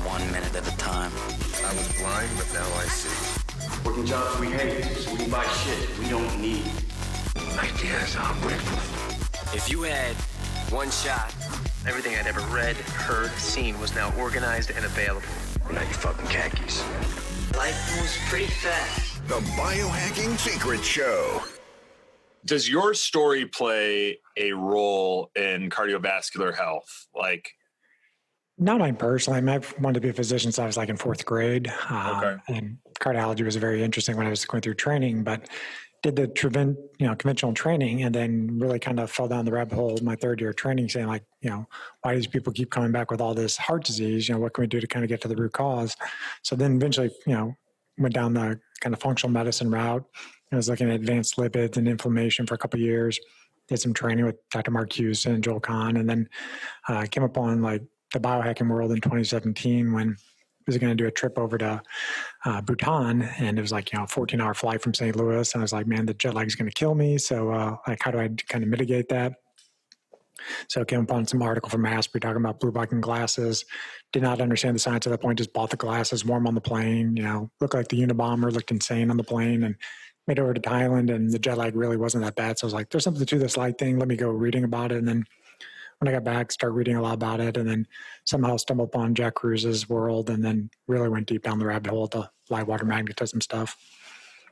1 minute at a time. I was blind, but now I see. Working jobs we hate, so we buy shit we don't need. Ideas are grateful. If you had one shot, everything I'd ever read, heard, seen was now organized and available. Now you fucking khakis. Life moves pretty fast. The Biohacking Secret Show. Does your story play a role in cardiovascular health? Not mine personally. I've wanted to be a physician since I was in fourth grade. And cardiology was very interesting when I was going through training, but did the conventional training and then really kind of fell down the rabbit hole in my third year of training saying why do these people keep coming back with all this heart disease? What can we do to kind of get to the root cause? So then eventually, went down the kind of functional medicine route. I was looking at advanced lipids and inflammation for a couple of years, did some training with Dr. Mark Houston and Joel Kahn, and then came upon the biohacking world in 2017 when I was going to do a trip over to Bhutan, and it was a 14-hour flight from St. Louis, and I was like, man, the jet lag is going to kill me. So how do I kind of mitigate that? So I came upon some article from Asprey talking about blue blocking glasses. Did not understand the science at that point, just bought the glasses, wore them on the plane, looked like the Unabomber, looked insane on the plane, and made it over to Thailand, and the jet lag really wasn't that bad. So I was like, there's something to this light thing. Let me go reading about it. And then when I got back, started reading a lot about it, and then somehow stumbled upon Jack Cruse's world, and then really went deep down the rabbit hole to light water magnetism stuff.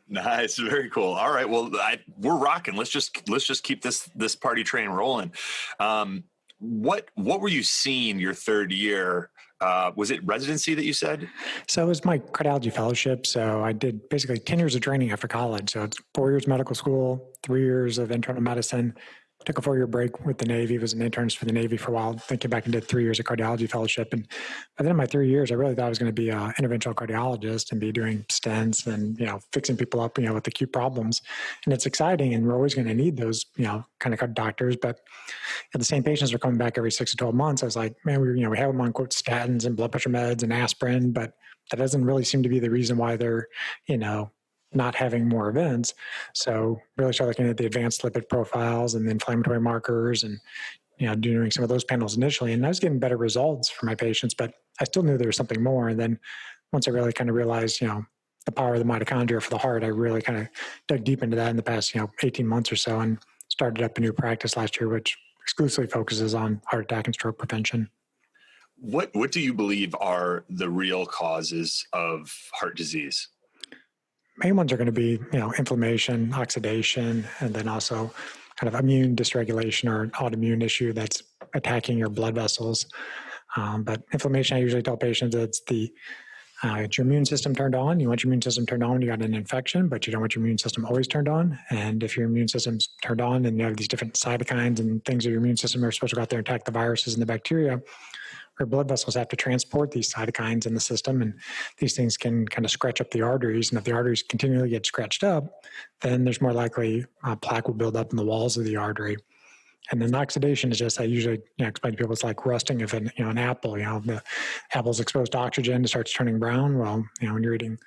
Nice, very cool. All right, well, we're rocking. Let's just keep this party train rolling. What were you seeing your third year? Was it residency that you said? So it was my cardiology fellowship. So I did basically 10 years of training after college. So it's 4 years medical school, 3 years of internal medicine. Took a 4-year break with the Navy, was an internist for the Navy for a while, then came back and did 3 years of cardiology fellowship. And by the end of my 3 years, I really thought I was going to be an interventional cardiologist and be doing stents and, fixing people up, with acute problems. And it's exciting, and we're always going to need those, kind of doctors. But the same patients are coming back every 6 to 12 months. I was like, man, we have them on, quote, statins and blood pressure meds and aspirin, but that doesn't really seem to be the reason why they're, not having more events. So really start looking at the advanced lipid profiles and the inflammatory markers and, doing some of those panels initially. And I was getting better results for my patients, but I still knew there was something more. And then once I really kind of realized, the power of the mitochondria for the heart, I really kind of dug deep into that in the past, 18 months or so, and started up a new practice last year, which exclusively focuses on heart attack and stroke prevention. What do you believe are the real causes of heart disease? Main ones are going to be, inflammation, oxidation, and then also kind of immune dysregulation or an autoimmune issue that's attacking your blood vessels. But inflammation, I usually tell patients it's your immune system turned on. You want your immune system turned on when you got an infection, but you don't want your immune system always turned on. And if your immune system's turned on and you have these different cytokines and things of your immune system are supposed to go out there and attack the viruses and the bacteria, our blood vessels have to transport these cytokines in the system, and these things can kind of scratch up the arteries. And if the arteries continually get scratched up, then there's more likely plaque will build up in the walls of the artery. And then oxidation is just, I usually explain to people, it's like rusting of an apple. The apple's exposed to oxygen, it starts turning brown. Well, when you're eating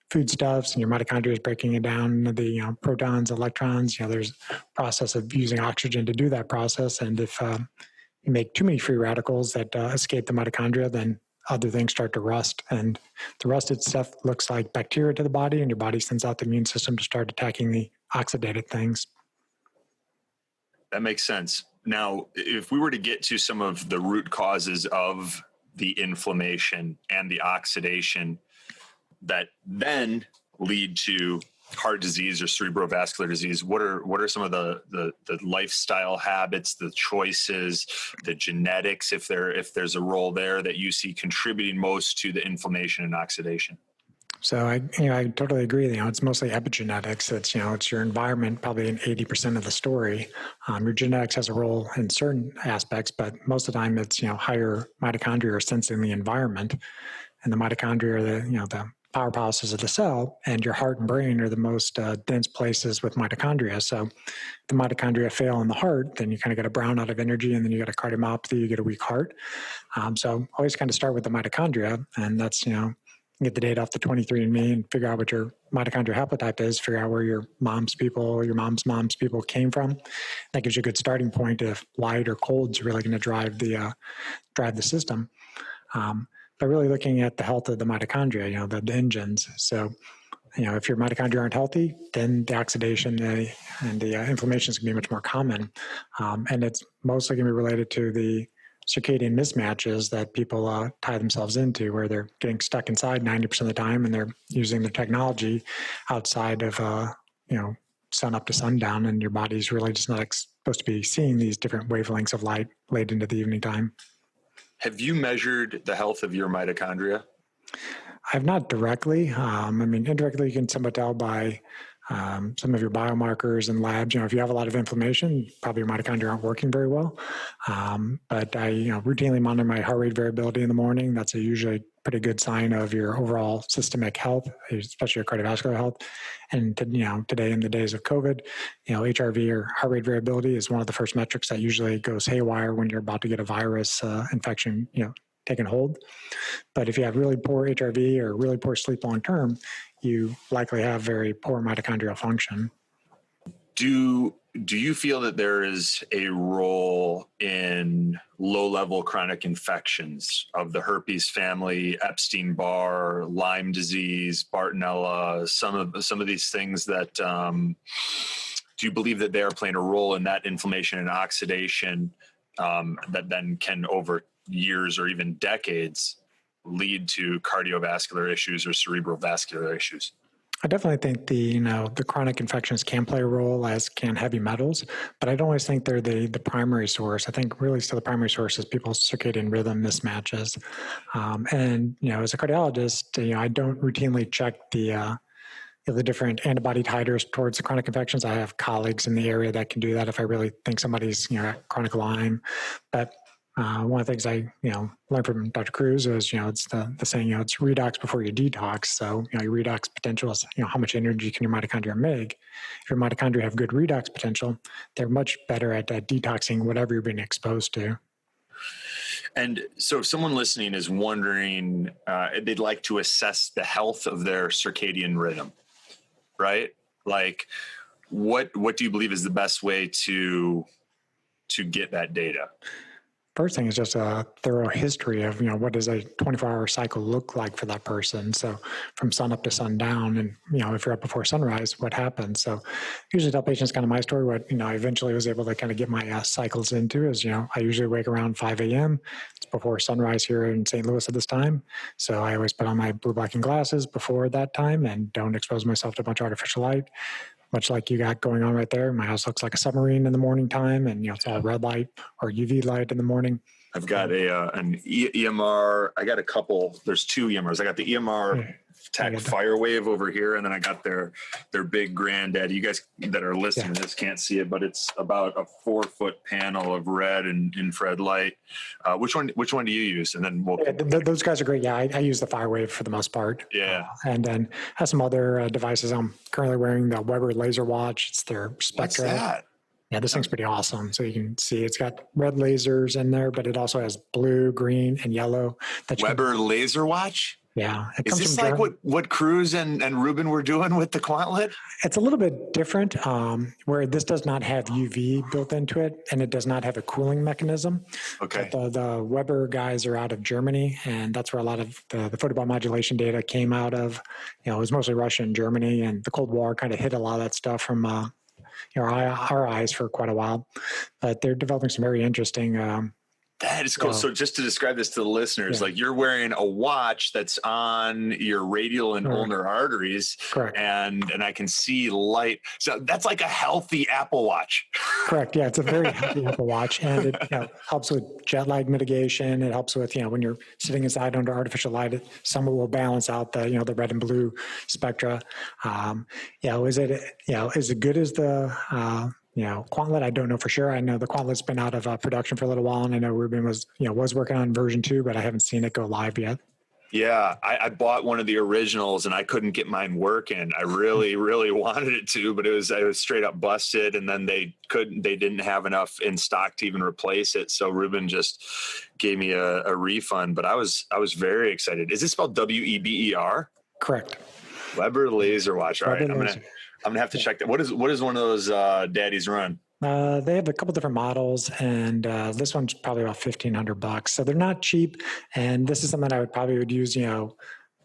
foodstuffs and your mitochondria is breaking it down, the protons, electrons, there's a process of using oxygen to do that process. And if you make too many free radicals that escape the mitochondria, then other things start to rust. And the rusted stuff looks like bacteria to the body, and your body sends out the immune system to start attacking the oxidated things. That makes sense. Now, if we were to get to some of the root causes of the inflammation and the oxidation that then lead to heart disease or cerebrovascular disease, what are some of the lifestyle habits, the choices, the genetics, if there's a role there that you see contributing most to the inflammation and oxidation? So I totally agree. It's mostly epigenetics. It's your environment, probably in 80% of the story. Your genetics has a role in certain aspects, but most of the time it's higher mitochondria are sensing the environment, and the mitochondria are the powerhouses of the cell, and your heart and brain are the most dense places with mitochondria. So if the mitochondria fail in the heart, then you kind of get a brownout of energy, and then you get a cardiomyopathy, you get a weak heart. So always kind of start with the mitochondria, and that's, get the data off the 23andMe and figure out what your mitochondrial haplotype is, figure out where your mom's mom's people came from. That gives you a good starting point if light or cold's really going to drive the system. but really looking at the health of the mitochondria, the engines. So, if your mitochondria aren't healthy, then the oxidation and the inflammation is going to be much more common. And it's mostly going to be related to the circadian mismatches that people tie themselves into, where they're getting stuck inside 90% of the time, and they're using the technology outside of, sun up to sundown, and your body's really just not supposed to be seeing these different wavelengths of light late into the evening time. Have you measured the health of your mitochondria? I've not directly. Indirectly, you can somewhat tell by some of your biomarkers and labs. If you have a lot of inflammation, probably your mitochondria aren't working very well. But I, routinely monitor my heart rate variability in the morning. That's a usually pretty good sign of your overall systemic health, especially your cardiovascular health. And today in the days of COVID, HRV or heart rate variability is one of the first metrics that usually goes haywire when you're about to get a virus infection, taking hold. But if you have really poor HRV or really poor sleep long term, you likely have very poor mitochondrial function. Do you feel that there is a role in low-level chronic infections of the herpes family, Epstein-Barr, Lyme disease, Bartonella, some of these things that do you believe that they are playing a role in that inflammation and oxidation that then can over years or even decades lead to cardiovascular issues or cerebral vascular issues? I definitely think the chronic infections can play a role, as can heavy metals, but I don't always think they're the primary source. I think really still the primary source is people's circadian rhythm mismatches. And as a cardiologist, I don't routinely check the different antibody titers towards the chronic infections. I have colleagues in the area that can do that if I really think somebody's at chronic Lyme. But one of the things I learned from Dr. Cruz is it's the saying it's redox before you detox. So your redox potential is how much energy can your mitochondria make. If your mitochondria have good redox potential, they're much better at detoxing whatever you're being exposed to. And so if someone listening is wondering, they'd like to assess the health of their circadian rhythm, right? Like, what do you believe is the best way to get that data? First thing is just a thorough history of, what does a 24-hour cycle look like for that person? So from sun up to sundown, and, if you're up before sunrise, what happens? So usually tell patients kind of my story. What, I eventually was able to kind of get my cycles into is, I usually wake around 5 a.m. It's before sunrise here in St. Louis at this time. So I always put on my blue blacking glasses before that time and don't expose myself to a bunch of artificial light. Much like you got going on right there. My house looks like a submarine in the morning time, and it's all red light or UV light in the morning. I've got an EMR. I got a couple. There's two EMRs. I got the EMR Tech Firewave over here, and then I got their big granddaddy. You guys that are listening to this can't see it, but it's about a 4-foot panel of red and infrared light. Which one do you use? And then those guys are great. Yeah, I use the Firewave for the most part. Yeah, and then have some other devices. I'm currently wearing the Weber Laser Watch. It's their Spectra. What's that? Yeah, this thing's pretty awesome. So you can see it's got red lasers in there, but it also has blue, green, and yellow. Weber Laser Watch? Yeah. Is this like what Cruz and Ruben were doing with the Quantlet? It's a little bit different, where this does not have UV built into it, and it does not have a cooling mechanism. Okay. But the Weber guys are out of Germany, and that's where a lot of the photobiomodulation data came out of. It was mostly Russia and Germany, and the Cold War kind of hid a lot of that stuff from our eyes for quite a while. But they're developing some very interesting that is cool. So just to describe this to the listeners, like you're wearing a watch that's on your radial and ulnar arteries. Correct. And I can see light. So that's like a healthy Apple Watch. Correct. Yeah, it's a very healthy Apple Watch, and it helps with jet lag mitigation. It helps with when you're sitting inside under artificial light, some will balance out the the red and blue spectra. Is it good as the Quantlet? I don't know for sure. I know the Quantlet's been out of production for a little while, and I know Ruben was working on version 2, but I haven't seen it go live yet. Yeah, I bought one of the originals and I couldn't get mine working. I really, really wanted it to, but it was straight up busted, and then they didn't have enough in stock to even replace it. So Ruben just gave me a refund, but I was very excited. Is this spelled Weber? Correct. Weber Laser Watch. All right, I'm gonna have to check that. What is one of those daddies run? They have a couple different models, and this one's probably about $1,500. So they're not cheap, and this is something I would use.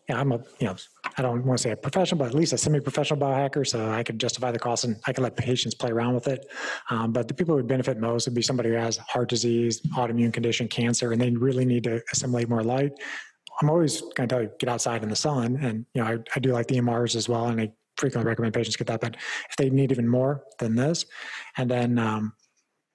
I'm I don't want to say a professional, but at least a semi-professional biohacker, so I could justify the cost and I could let patients play around with it. But the people who would benefit most would be somebody who has heart disease, autoimmune condition, cancer, and they really need to assimilate more light. I'm always going to tell you, get outside in the sun, and I do like the MRs as well, and I frequently recommend patients get that. But if they need even more than this, and then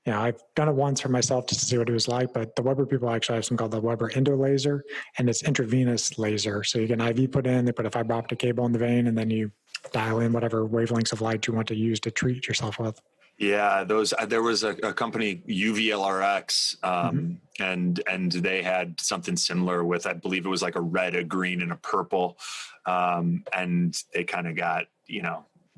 I've done it once for myself just to see what it was like, but the Weber people actually have something called the Weber Endo Laser, and it's intravenous laser. So you get an IV put in, they put a fiber optic cable in the vein, and then you dial in whatever wavelengths of light you want to use to treat yourself with. Yeah, there was a company, UVLRX, and they had something similar with, I believe it was like a red, a green, and a purple, and they kind of got,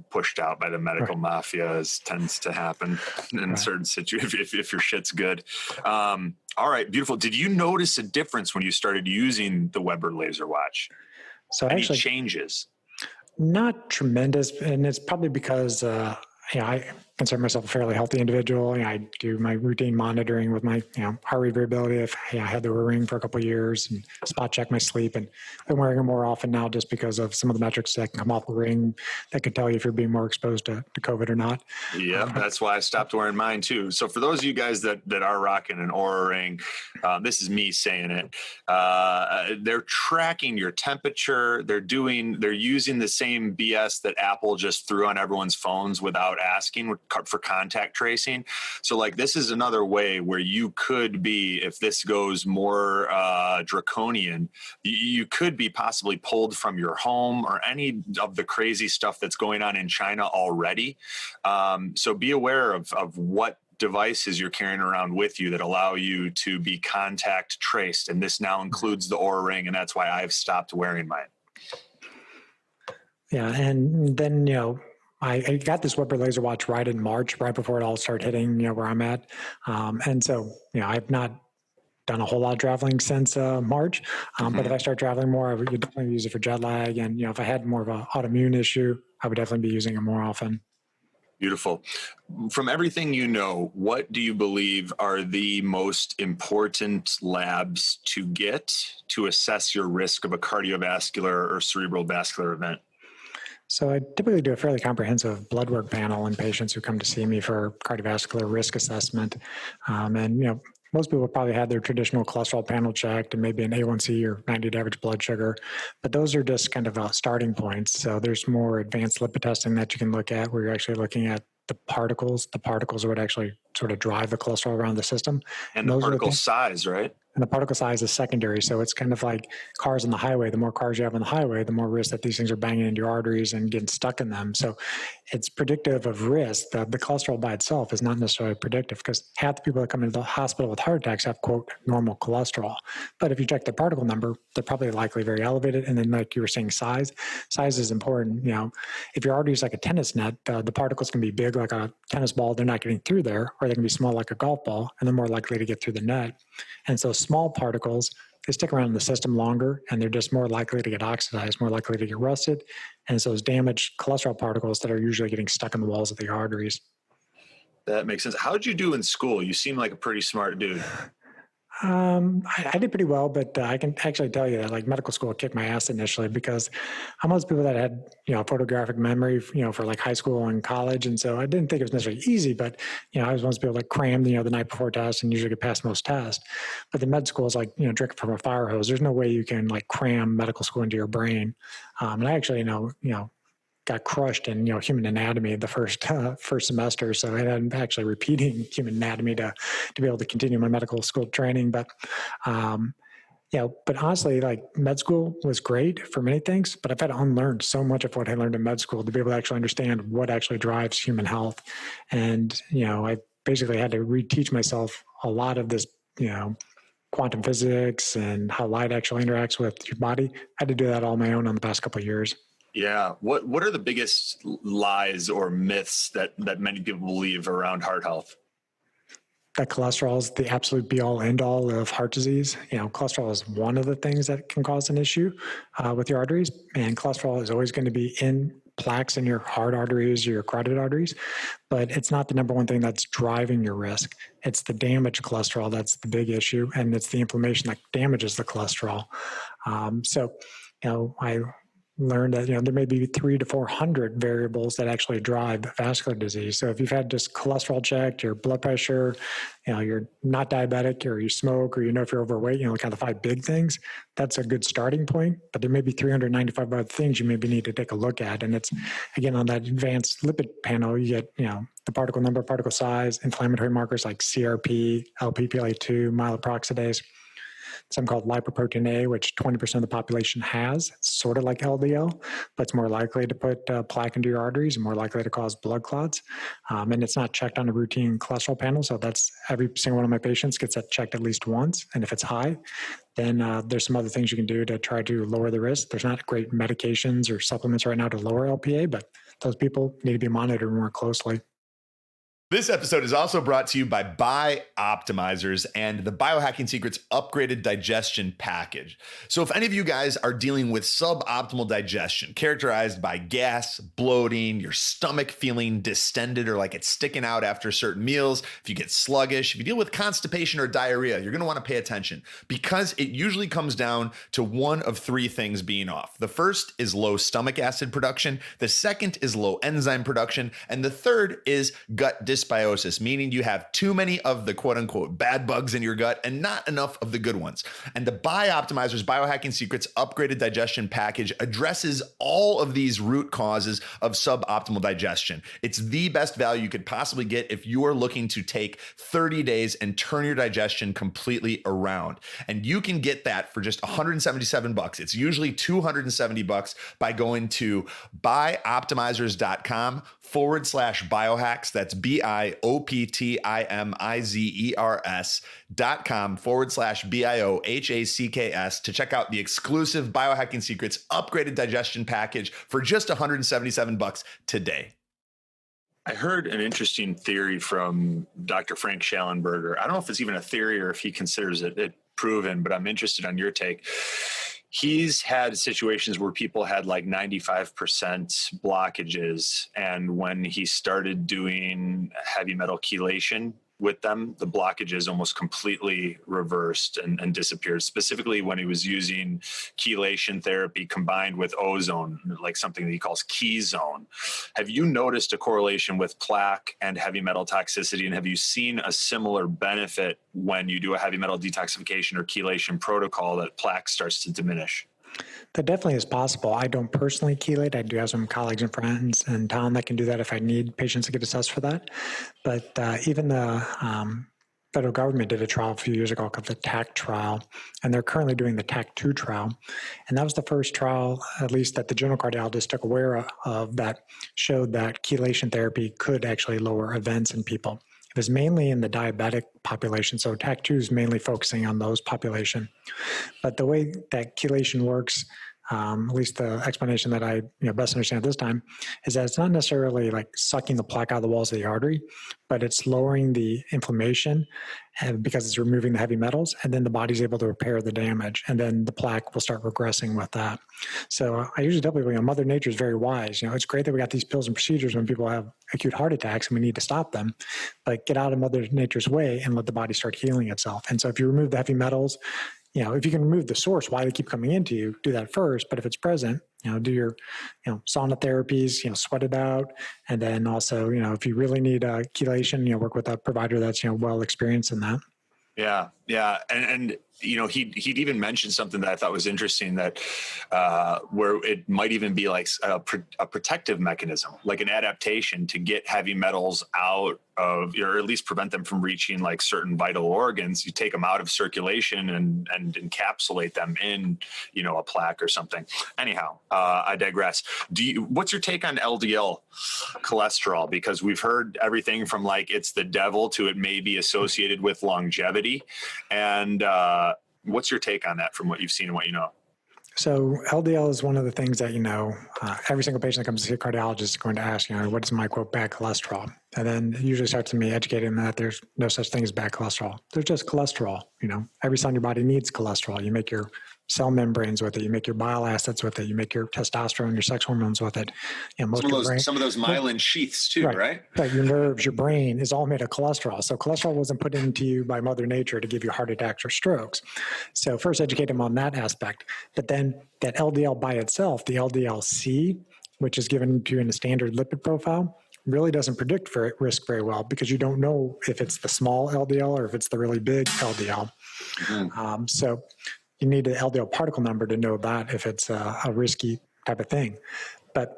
pushed out by the medical mafia, as tends to happen in certain situations if your shit's good. All right, beautiful. Did you notice a difference when you started using the Weber laser watch? So Any actually, changes? not tremendous, and it's probably because I consider myself a fairly healthy individual. I do my routine monitoring with my heart rate variability. If I had the ring for a couple of years and spot check my sleep, and I'm wearing it more often now just because of some of the metrics that can come off the ring that can tell you if you're being more exposed to COVID or not. Yeah, that's why I stopped wearing mine too. So for those of you guys that are rocking an Oura ring, this is me saying it. They're tracking your temperature. They're using the same BS that Apple just threw on everyone's phones without asking for contact tracing. So like, this is another way where you could be, if this goes more draconian, you could be possibly pulled from your home or any of the crazy stuff that's going on in China already. So be aware of what devices you're carrying around with you that allow you to be contact traced. And this now includes the Oura ring, and that's why I've stopped wearing mine. Yeah, and then, I got this Weber laser watch right in March, right before it all started hitting, where I'm at. And so, I've not done a whole lot of traveling since March. But if I start traveling more, I would definitely use it for jet lag. And, if I had more of an autoimmune issue, I would definitely be using it more often. Beautiful. From everything what do you believe are the most important labs to get to assess your risk of a cardiovascular or cerebral vascular event? So I typically do a fairly comprehensive blood work panel in patients who come to see me for cardiovascular risk assessment. And, most people probably had their traditional cholesterol panel checked and maybe an A1C or 90 average blood sugar, but those are just kind of starting points. So there's more advanced lipid testing that you can look at where you're actually looking at the particles. The particles are what actually sort of drive the cholesterol around the system. And the particle size, right? And the particle size is secondary. So it's kind of like cars on the highway. The more cars you have on the highway, the more risk that these things are banging into your arteries and getting stuck in them. So it's predictive of risk. The cholesterol by itself is not necessarily predictive because half the people that come into the hospital with heart attacks have, quote, normal cholesterol. But if you check their particle number, they're probably likely very elevated. And then like you were saying, size is important. If your artery is like a tennis net, the particles can be big like a tennis ball. They're not getting through there, or they can be small like a golf ball, and they're more likely to get through the net. And so small particles, they stick around in the system longer, and they're just more likely to get oxidized, more likely to get rusted. And so those damaged cholesterol particles that are usually getting stuck in the walls of the arteries. That makes sense. How'd you do in school? You seem like a pretty smart dude. I did pretty well, but I can actually tell you that like medical school kicked my ass initially because I'm one of those people that had, photographic memory, for like high school and college. And so I didn't think it was necessarily easy, but, I was one of those people that cram, the night before tests and usually get past most tests. But the med school is like, drinking from a fire hose. There's no way you can like cram medical school into your brain. And I actually, got crushed in human anatomy the first semester, so I ended up actually repeating human anatomy to be able to continue my medical school training. But but honestly, like med school was great for many things, but I've had to unlearn so much of what I learned in med school to be able to actually understand what actually drives human health. And I basically had to reteach myself a lot of this quantum physics and how light actually interacts with your body. I had to do that all on my own on the past couple of years. Yeah. What are the biggest lies or myths that many people believe around heart health? That cholesterol is the absolute be all end all of heart disease. Cholesterol is one of the things that can cause an issue with your arteries, and cholesterol is always going to be in plaques in your heart arteries or your carotid arteries, but it's not the number one thing that's driving your risk. It's the damaged cholesterol that's the big issue, and it's the inflammation that damages the cholesterol. I learned that, there may be 300 to 400 variables that actually drive vascular disease. So if you've had just cholesterol checked, your blood pressure, you're not diabetic, or you smoke, or if you're overweight, kind of the 5 big things, that's a good starting point. But there may be 395 other things you maybe need to take a look at. And it's, again, on that advanced lipid panel, you get, the particle number, particle size, inflammatory markers like CRP, LPPLA2, myeloperoxidase, something called lipoprotein A, which 20% of the population has. It's sort of like LDL, but it's more likely to put plaque into your arteries and more likely to cause blood clots. And it's not checked on a routine cholesterol panel. So that's every single one of my patients gets that checked at least once. And if it's high, then there's some other things you can do to try to lower the risk. There's not great medications or supplements right now to lower LPA, but those people need to be monitored more closely. This episode is also brought to you by Bioptimizers and the Biohacking Secrets Upgraded Digestion Package. So if any of you guys are dealing with suboptimal digestion, characterized by gas, bloating, your stomach feeling distended or like it's sticking out after certain meals, if you get sluggish, if you deal with constipation or diarrhea, you're going to want to pay attention, because it usually comes down to one of 3 things being off. The first is low stomach acid production. The second is low enzyme production. And the third is gut dysbiosis, meaning you have too many of the quote unquote bad bugs in your gut and not enough of the good ones. And the Bioptimizers Biohacking Secrets Upgraded Digestion Package addresses all of these root causes of suboptimal digestion. It's the best value you could possibly get if you are looking to take 30 days and turn your digestion completely around. And you can get that for just $177. It's usually $270 by going to bioptimizers.com/biohacks. That's bioptimizers.com/BIOHACKS to check out the exclusive Biohacking Secrets Upgraded Digestion Package for just $177 today. I heard an interesting theory from Dr. Frank Schallenberger. I don't know if it's even a theory or if he considers it proven, but I'm interested on your take. He's had situations where people had like 95% blockages. And when he started doing heavy metal chelation with them, the blockages almost completely reversed and disappeared, specifically when he was using chelation therapy combined with ozone, like something that he calls Keyzone. Have you noticed a correlation with plaque and heavy metal toxicity? And have you seen a similar benefit when you do a heavy metal detoxification or chelation protocol that plaque starts to diminish? That definitely is possible. I don't personally chelate. I do have some colleagues and friends in town that can do that if I need patients to get assessed for that. But even the federal government did a trial a few years ago called the TAC trial, and they're currently doing the TAC2 trial. And that was the first trial, at least that the general cardiologist took aware of, that showed that chelation therapy could actually lower events in people. It was mainly in the diabetic population, so TAC2 is mainly focusing on those population. But the way that chelation works, at least the explanation that I best understand at this time, is that it's not necessarily like sucking the plaque out of the walls of the artery, but it's lowering the inflammation, and because it's removing the heavy metals, and then the body's able to repair the damage, and then the plaque will start regressing with that. So I usually tell people, Mother Nature is very wise. It's great that we got these pills and procedures when people have acute heart attacks and we need to stop them, but get out of Mother Nature's way and let the body start healing itself. And so if you remove the heavy metals, if you can remove the source, why they keep coming into you, do that first. But if it's present, do your, sauna therapies, sweat it out. And then also, if you really need chelation, work with a provider that's, well experienced in that. Yeah. Yeah. And he'd even mentioned something that I thought was interesting, that where it might even be like a protective mechanism, like an adaptation to get heavy metals out of, or at least prevent them from reaching like certain vital organs. You take them out of circulation and encapsulate them in, a plaque or something. Anyhow, I digress. What's your take on LDL cholesterol? Because we've heard everything from like it's the devil to it may be associated with longevity. And what's your take on that from what you've seen and what you know? So LDL is one of the things that, every single patient that comes to see a cardiologist is going to ask, what is my quote bad cholesterol? And then it usually starts with me educating them that there's no such thing as bad cholesterol. There's just cholesterol. Every cell in your body needs cholesterol. You make your cell membranes with it. You make your bile acids with it. You make your testosterone, your sex hormones with it. You know, Some of those myelin sheaths too, right? Right. Your nerves, your brain is all made of cholesterol. So cholesterol wasn't put into you by Mother Nature to give you heart attacks or strokes. So first educate them on that aspect. But then that LDL by itself, the LDL-C, which is given to you in a standard lipid profile, really doesn't predict for risk very well because you don't know if it's the small LDL or if it's the really big LDL. Mm-hmm. So you need an LDL particle number to know that if it's a risky type of thing. But,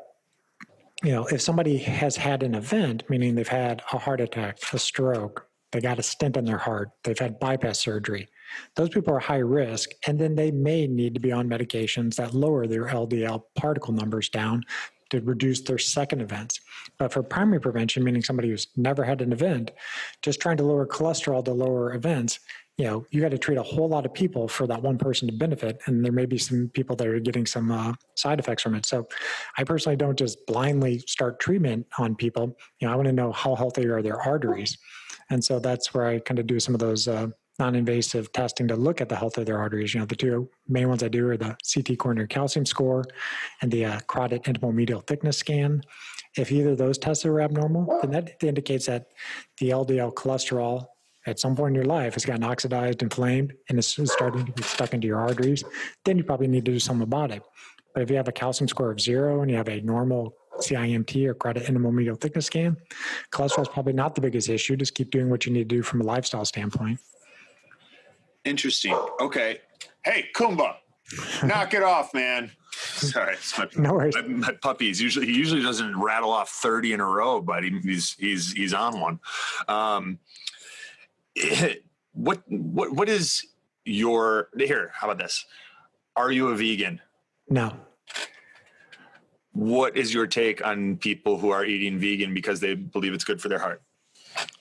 you know, if somebody has had an event, meaning they've had a heart attack, a stroke, they got a stent in their heart, they've had bypass surgery, those people are high risk, and then they may need to be on medications that lower their LDL particle numbers down to reduce their second events. But for primary prevention, meaning somebody who's never had an event, just trying to lower cholesterol to lower events, you know, you got to treat a whole lot of people for that one person to benefit. And there may be some people that are getting some side effects from it. So I personally don't just blindly start treatment on people. You know, I want to know how healthy are their arteries. And so that's where I kind of do some of those non-invasive testing to look at the health of their arteries. You know, the two main ones I do are the CT coronary calcium score and the carotid intimal medial thickness scan. If either of those tests are abnormal, then that indicates that the LDL cholesterol at some point in your life has gotten oxidized, inflamed, and is starting to get stuck into your arteries. Then you probably need to do something about it. But if you have a calcium score of 0 and you have a normal CIMT or carotid intimal medial thickness scan, cholesterol is probably not the biggest issue. Just keep doing what you need to do from a lifestyle standpoint. Interesting. Okay. Hey, Kumba, knock it off, man. Sorry, it's No worries. my puppy. He usually doesn't rattle off 30 in a row, but he's on one. What is your here? How about this? Are you a vegan? No. What is your take on people who are eating vegan because they believe it's good for their heart?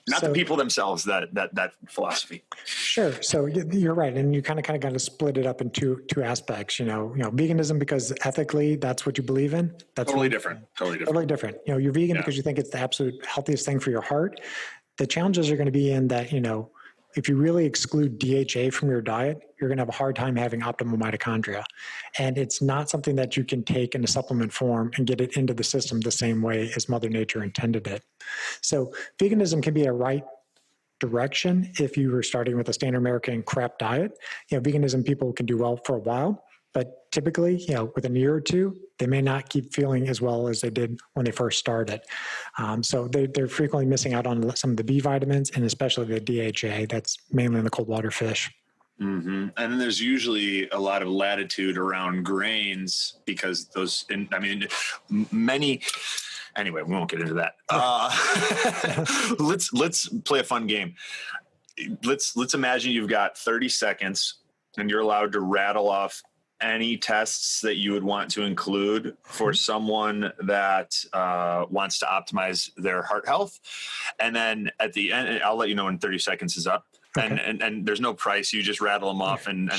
Not the people themselves, that philosophy. Sure. So you're right. And you kind of got to split it up in two aspects, you know, veganism, because ethically that's what you believe in. That's totally different. Totally different. You know, you're vegan because you think it's the absolute healthiest thing for your heart. The challenges are going to be in that, you know, if you really exclude DHA from your diet, you're going to have a hard time having optimal mitochondria. And it's not something that you can take in a supplement form and get it into the system the same way as Mother Nature intended it. So veganism can be a right direction if you were starting with a standard American crap diet. You know, veganism people can do well for a while, but typically, you know, within a year or two, they may not keep feeling as well as they did when they first started. So they're frequently missing out on some of the B vitamins and especially the DHA that's mainly in the cold water fish. Mm-hmm. And then there's usually a lot of latitude around grains because anyway, we won't get into that. Let's play a fun game. Let's imagine you've got 30 seconds and you're allowed to rattle off any tests that you would want to include for someone that wants to optimize their heart health. And then at the end, I'll let you know when 30 seconds is up. Okay. And there's no price. You just rattle them off and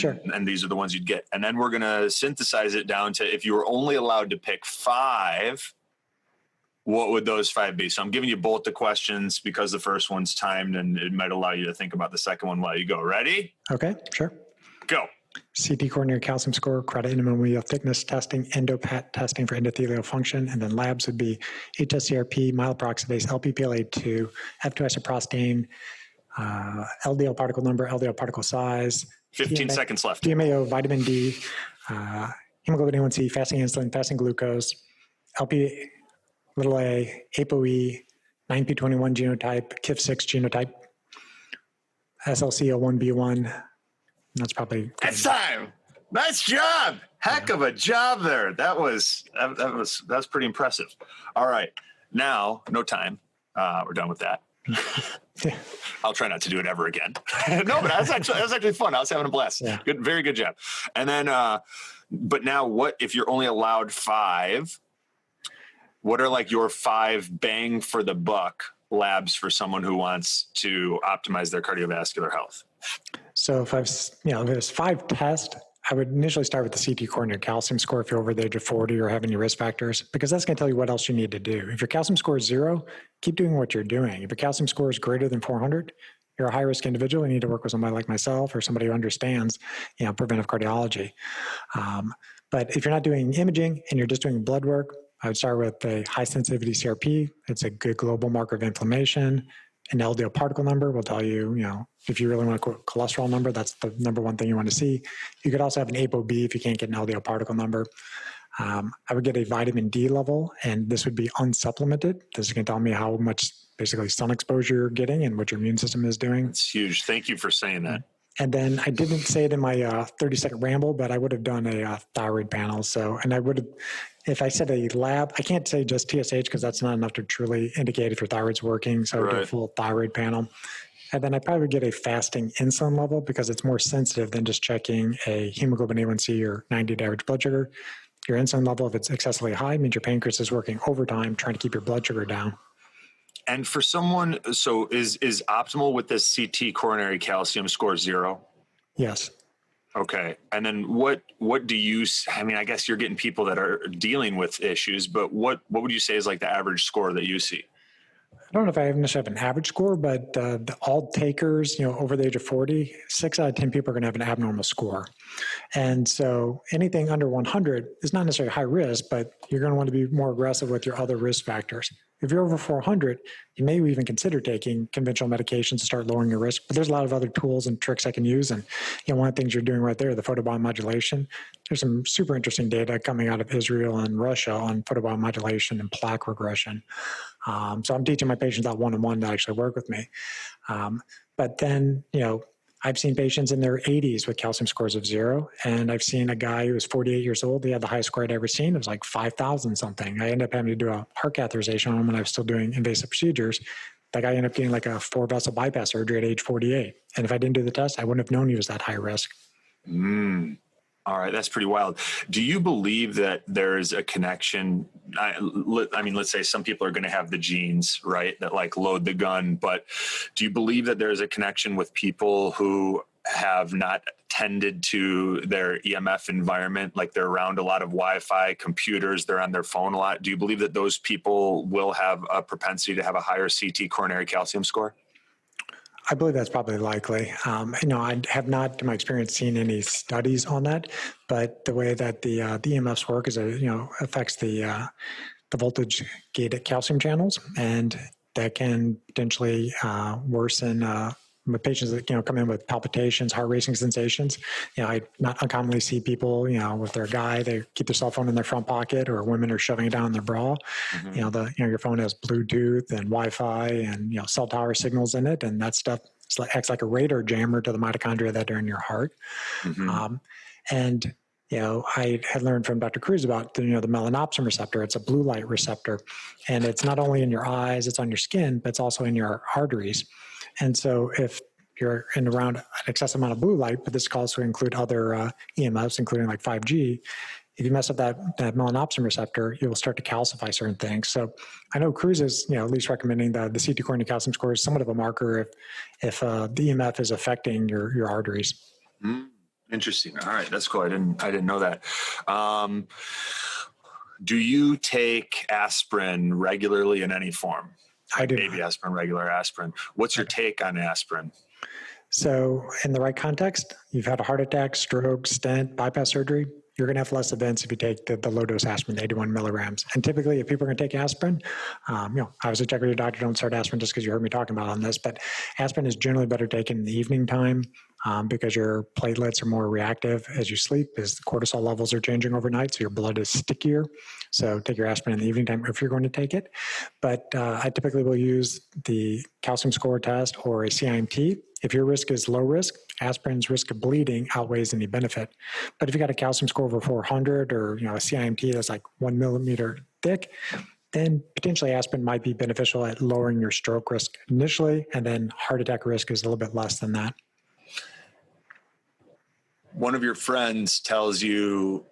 these are the ones you'd get. And then we're going to synthesize it down to, if you were only allowed to pick 5, what would those 5 be? So I'm giving you both the questions because the first one's timed and it might allow you to think about the second one while you go. Ready? Okay, sure. Go. CT coronary calcium score, carotid intimal medial thickness testing, endopat testing for endothelial function, and then labs would be HSCRP, myeloperoxidase, LPPLA2, F2 isoprostane, LDL particle number, LDL particle size. 15 seconds left. DMAO, vitamin D, hemoglobin A1C, fasting insulin, fasting glucose, LP little a, ApoE, 9p21 genotype, KIF6 genotype, SLCO1B1. That's probably it's time. Nice job. Heck of a job there. That's pretty impressive. All right. Now, no time. We're done with that. I'll try not to do it ever again. No, but that was actually fun. I was having a blast. Yeah. Good, very good job. And then, but now what if you're only allowed 5? What are like your 5 bang for the buck labs for someone who wants to optimize their cardiovascular health? So if there's 5 tests, I would initially start with the CT coronary calcium score if you're over the age of 40 or have any risk factors, because that's going to tell you what else you need to do. If your calcium score is 0, keep doing what you're doing. If your calcium score is greater than 400, you're a high-risk individual, you need to work with somebody like myself or somebody who understands, preventive cardiology. But if you're not doing imaging and you're just doing blood work, I would start with a high-sensitivity CRP. It's a good global marker of inflammation. An LDL particle number will tell you, if you really want a cholesterol number, that's the number one thing you want to see. You could also have an ApoB if you can't get an LDL particle number. I would get a vitamin D level, and this would be unsupplemented. This is going to tell me how much basically sun exposure you're getting and what your immune system is doing. It's huge. Thank you for saying that. And then I didn't say it in my 30-second ramble, but I would have done a thyroid panel. And I would have, if I said a lab, I can't say just TSH because that's not enough to truly indicate if your thyroid's working. So I would do a full thyroid panel. And then I probably would get a fasting insulin level because it's more sensitive than just checking a hemoglobin A1C or 90-day average blood sugar. Your insulin level, if it's excessively high, means your pancreas is working overtime trying to keep your blood sugar down. And for someone, so is optimal with this CT coronary calcium score 0? Yes. Okay. And then what do you, I guess you're getting people that are dealing with issues, but what would you say is like the average score that you see? I don't know if I necessarily have an average score, but all takers, over the age of 40, 6 out of 10 people are going to have an abnormal score. And so anything under 100 is not necessarily high risk, but you're going to want to be more aggressive with your other risk factors. If you're over 400, you may even consider taking conventional medications to start lowering your risk, but there's a lot of other tools and tricks I can use. And one of the things you're doing right there, the photobiomodulation, there's some super interesting data coming out of Israel and Russia on photobiomodulation and plaque regression. So I'm teaching my patients that one-on-one to actually work with me. But then, I've seen patients in their 80s with calcium scores of 0, and I've seen a guy who was 48 years old. He had the highest score I'd ever seen. It was like 5,000 something. I ended up having to do a heart catheterization on him when I was still doing invasive procedures. That guy ended up getting like a 4-vessel bypass surgery at age 48. And if I didn't do the test, I wouldn't have known he was that high risk. All right, that's pretty wild. Do you believe that there is a connection? Let's say some people are going to have the genes, right, that like load the gun, but do you believe that there is a connection with people who have not tended to their EMF environment, like they're around a lot of Wi-Fi, computers, they're on their phone a lot? Do you believe that those people will have a propensity to have a higher CT coronary calcium score? I believe that's probably likely. I have not, to my experience, seen any studies on that, but the way that the EMFs work is, affects the voltage gated calcium channels, and that can potentially worsen with patients that come in with palpitations, heart racing sensations. I not uncommonly see people, with their guy, they keep their cell phone in their front pocket, or women are shoving it down their bra. Your phone has Bluetooth and Wi-Fi and cell tower signals in it, and that stuff acts like a radar jammer to the mitochondria that are in your heart. I had learned from Dr. Cruz about the melanopsin receptor. It's a blue light receptor, and it's not only in your eyes, it's on your skin, but it's also in your arteries. And so if you're in around an excessive amount of blue light, but this can also include other EMFs, including like 5G, if you mess up that melanopsin receptor, you will start to calcify certain things. So I know Cruz is, at least recommending the CT coronary calcium score is somewhat of a marker if the EMF is affecting your arteries. Interesting. All right, that's cool. I didn't know that. Do you take aspirin regularly in any form? I do. Baby aspirin, regular aspirin. What's your take on aspirin? So in the right context, you've had a heart attack, stroke, stent, bypass surgery, you're going to have less events if you take the low-dose aspirin, 81 milligrams. And typically, if people are going to take aspirin, obviously check with your doctor. Don't start aspirin just because you heard me talking about on this. But aspirin is generally better taken in the evening time because your platelets are more reactive as you sleep, as the cortisol levels are changing overnight, so your blood is stickier. So take your aspirin in the evening time if you're going to take it. But I typically will use the calcium score test or a CIMT. If your risk is low risk, aspirin's risk of bleeding outweighs any benefit. But if you got a calcium score over 400 or a CIMT that's like 1 millimeter thick, then potentially aspirin might be beneficial at lowering your stroke risk initially, and then heart attack risk is a little bit less than that. One of your friends tells you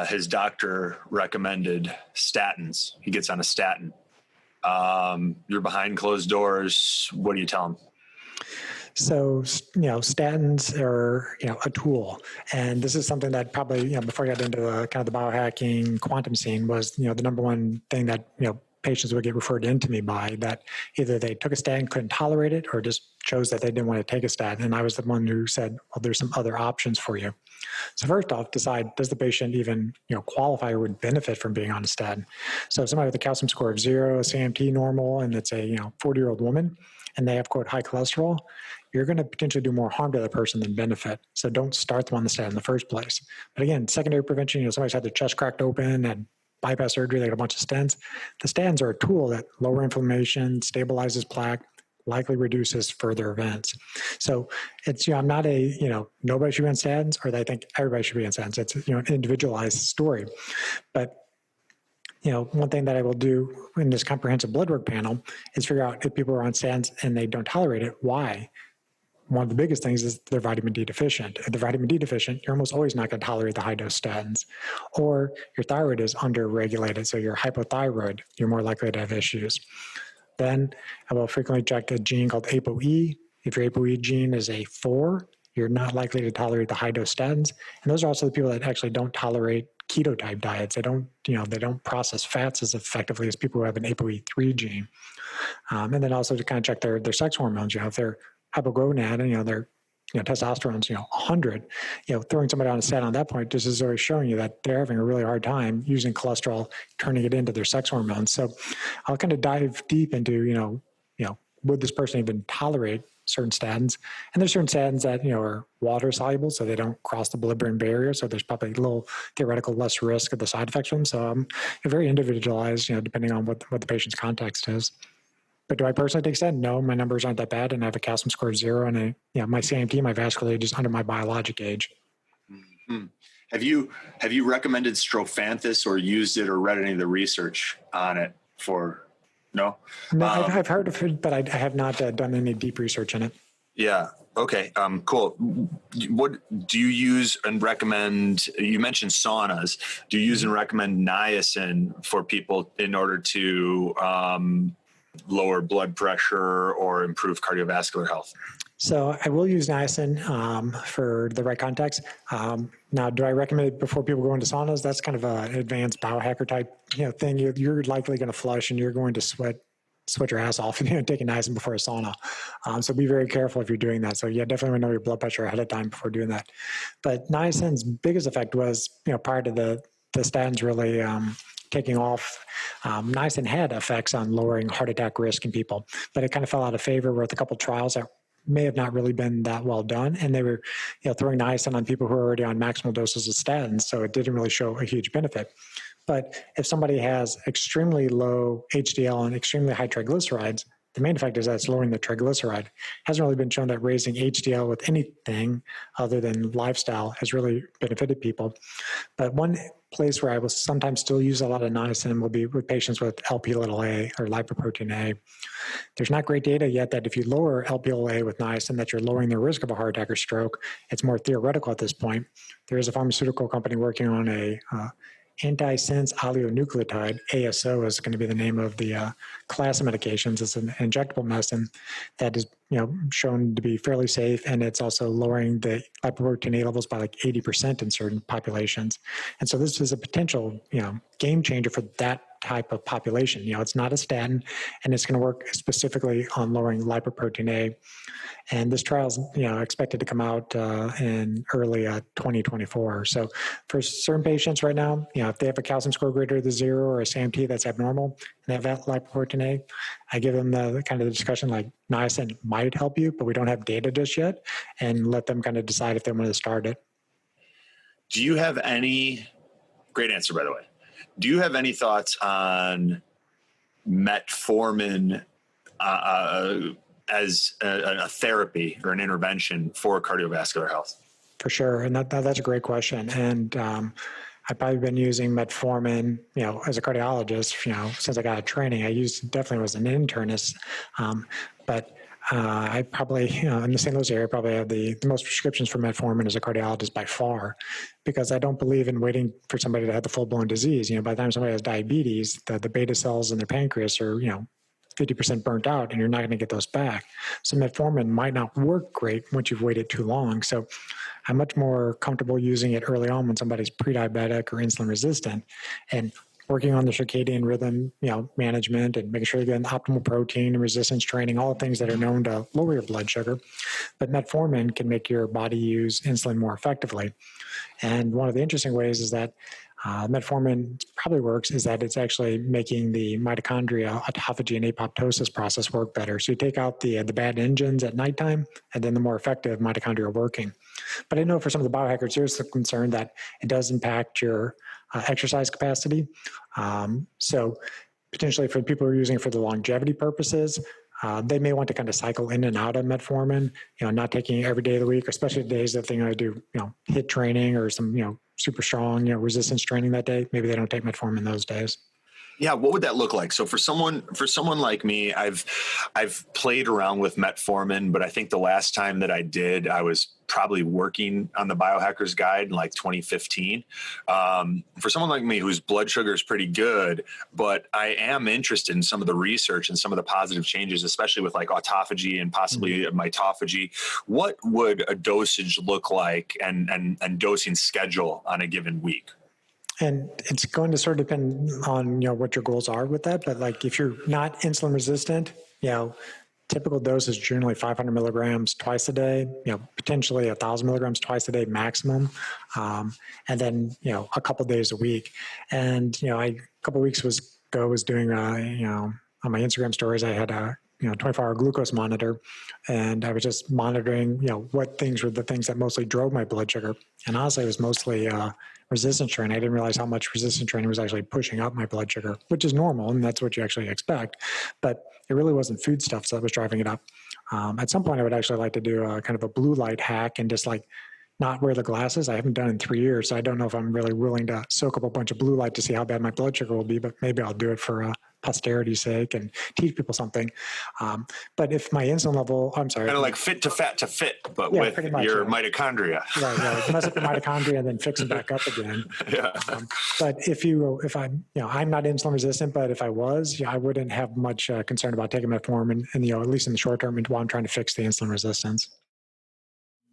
his doctor recommended statins. He gets on a statin. You're behind closed doors. What do you tell him? So, statins are, a tool. And this is something that probably, before I got into the kind of the biohacking quantum scene was, the number one thing that, patients would get referred into me by, that either they took a statin, couldn't tolerate it, or just chose that they didn't want to take a statin. And I was the one who said, well, there's some other options for you. So first off, decide, does the patient even qualify or would benefit from being on a statin? So if somebody with a calcium score of 0, a CMT normal, and it's a 40-year-old woman, and they have, quote, high cholesterol, you're going to potentially do more harm to that person than benefit. So don't start them on the statin in the first place. But again, secondary prevention, somebody's had their chest cracked open and bypass surgery, they got a bunch of stents. The statins are a tool that lower inflammation, stabilizes plaque, likely reduces further events. So it's, I'm not nobody should be on statins, or I think everybody should be on statins. It's, an individualized story. But one thing that I will do in this comprehensive blood work panel is figure out if people are on statins and they don't tolerate it, why. One of the biggest things is they're vitamin D deficient. If they're vitamin D deficient, you're almost always not going to tolerate the high dose statins. Or your thyroid is under-regulated, so you're hypothyroid, you're more likely to have issues. Then I will frequently check a gene called ApoE. If your ApoE gene is a 4, you're not likely to tolerate the high dose statins. And those are also the people that actually don't tolerate keto type diets. They don't process fats as effectively as people who have an ApoE3 gene. And then also to kind of check their sex hormones. If they're hypogonad and their testosterone's 100, throwing somebody on a statin on that point just is always showing you that they're having a really hard time using cholesterol, turning it into their sex hormones. So I'll kind of dive deep into would this person even tolerate certain statins? And there's certain statins that are water soluble, so they don't cross the blood-brain barrier. So there's probably a little theoretical less risk of the side effects from them. So I'm very individualized, depending on what the patient's context is. But do I personally take statin? No, my numbers aren't that bad, and I have a calcium score of 0, and my CMT, my vascular age is under my biologic age. Mm-hmm. Have you recommended Strophanthes or used it or read any of the research on it for? No, I've heard of it, but I have not done any deep research in it. Yeah. Okay. Cool. What do you use and recommend? You mentioned saunas. Do you use and recommend niacin for people in order to lower blood pressure or improve cardiovascular health? So I will use niacin for the right context. Now, do I recommend it before people go into saunas? That's kind of an advanced biohacker type thing. You're likely going to flush and you're going to sweat your ass off and taking niacin before a sauna. So be very careful if you're doing that. So yeah, definitely know your blood pressure ahead of time before doing that. But niacin's biggest effect was prior to the statins really taking off. Niacin had effects on lowering heart attack risk in people, but it kind of fell out of favor with a couple trials that may have not really been that well done. And they were throwing niacin on people who were already on maximal doses of statins. So it didn't really show a huge benefit. But if somebody has extremely low HDL and extremely high triglycerides, the main effect is that it's lowering the triglyceride. It hasn't really been shown that raising HDL with anything other than lifestyle has really benefited people. But one place where I will sometimes still use a lot of niacin will be with patients with Lp(a) or lipoprotein A. There's not great data yet that if you lower Lp(a) with niacin, that you're lowering the risk of a heart attack or stroke. It's more theoretical at this point. There is a pharmaceutical company working on a antisense oligonucleotide. ASO is going to be the name of the class of medications. It's an injectable medicine that is shown to be fairly safe, and it's also lowering the lipoprotein A levels by like 80% in certain populations. And so this is a potential game changer for that type of population. It's not a statin, and it's going to work specifically on lowering lipoprotein A. And this trial is expected to come out in early 2024. So for certain patients right now, if they have a calcium score greater than 0 or a CMT that's abnormal, and they have that lipoprotein A, I give them the kind of the discussion like niacin might help you, but we don't have data just yet, and let them kind of decide if they want to start it. Do you have any, great answer, by the way. Do you have any thoughts on metformin as a therapy or an intervention for cardiovascular health? For sure. And that's a great question. And I've probably been using metformin, as a cardiologist, since I got out of training. I definitely was an internist. But I probably, in the St. Louis area, probably have the most prescriptions for metformin as a cardiologist by far, because I don't believe in waiting for somebody to have the full-blown disease. By the time somebody has diabetes, the beta cells in their pancreas are, 50% burnt out, and you're not going to get those back. So metformin might not work great once you've waited too long. So I'm much more comfortable using it early on when somebody's pre-diabetic or insulin resistant. And working on the circadian rhythm, management and making sure you're getting optimal protein and resistance training, all the things that are known to lower your blood sugar. But metformin can make your body use insulin more effectively. And one of the interesting ways is that metformin probably works is that it's actually making the mitochondria autophagy and apoptosis process work better. So you take out the bad engines at nighttime, and then the more effective mitochondria are working. But I know for some of the biohackers, there's the concern that it does impact your exercise capacity. So potentially for people who are using it for the longevity purposes, they may want to kind of cycle in and out of metformin, not taking it every day of the week, especially the days that they're going to do, HIIT training or some, super strong, resistance training that day. Maybe they don't take metformin those days. Yeah, what would that look like? So for someone like me, I've played around with metformin, but I think the last time that I did, I was probably working on the Biohacker's Guide in like 2015. For someone like me whose blood sugar is pretty good, but I am interested in some of the research and some of the positive changes, especially with like autophagy and possibly mitophagy. What would a dosage look like and dosing schedule on a given week? And it's going to sort of depend on, what your goals are with that. But like if you're not insulin resistant, typical dose is generally 500 milligrams twice a day, potentially 1,000 milligrams twice a day maximum. And then, a couple days a week. And, a couple of weeks ago was doing, on my Instagram stories, I had a 24-hour glucose monitor, and I was just monitoring, what things were the things that mostly drove my blood sugar. And honestly, it was mostly resistance training. I didn't realize how much resistance training was actually pushing up my blood sugar, which is normal, and that's what you actually expect. But it really wasn't food stuff that was driving it up. At some point, I would actually like to do a kind of a blue light hack and just like not wear the glasses. I haven't done it in 3 years, so I don't know if I'm really willing to soak up a bunch of blue light to see how bad my blood sugar will be, but maybe I'll do it for posterity's sake and teach people something. But if my insulin level, I'm sorry. Kind of like fit to fat to fit, but with your mitochondria. Right. Mess up your mitochondria and then fix it back up again. Yeah. But if I'm, I'm not insulin resistant, but if I was, I wouldn't have much concern about taking metformin and, at least in the short term while I'm trying to fix the insulin resistance.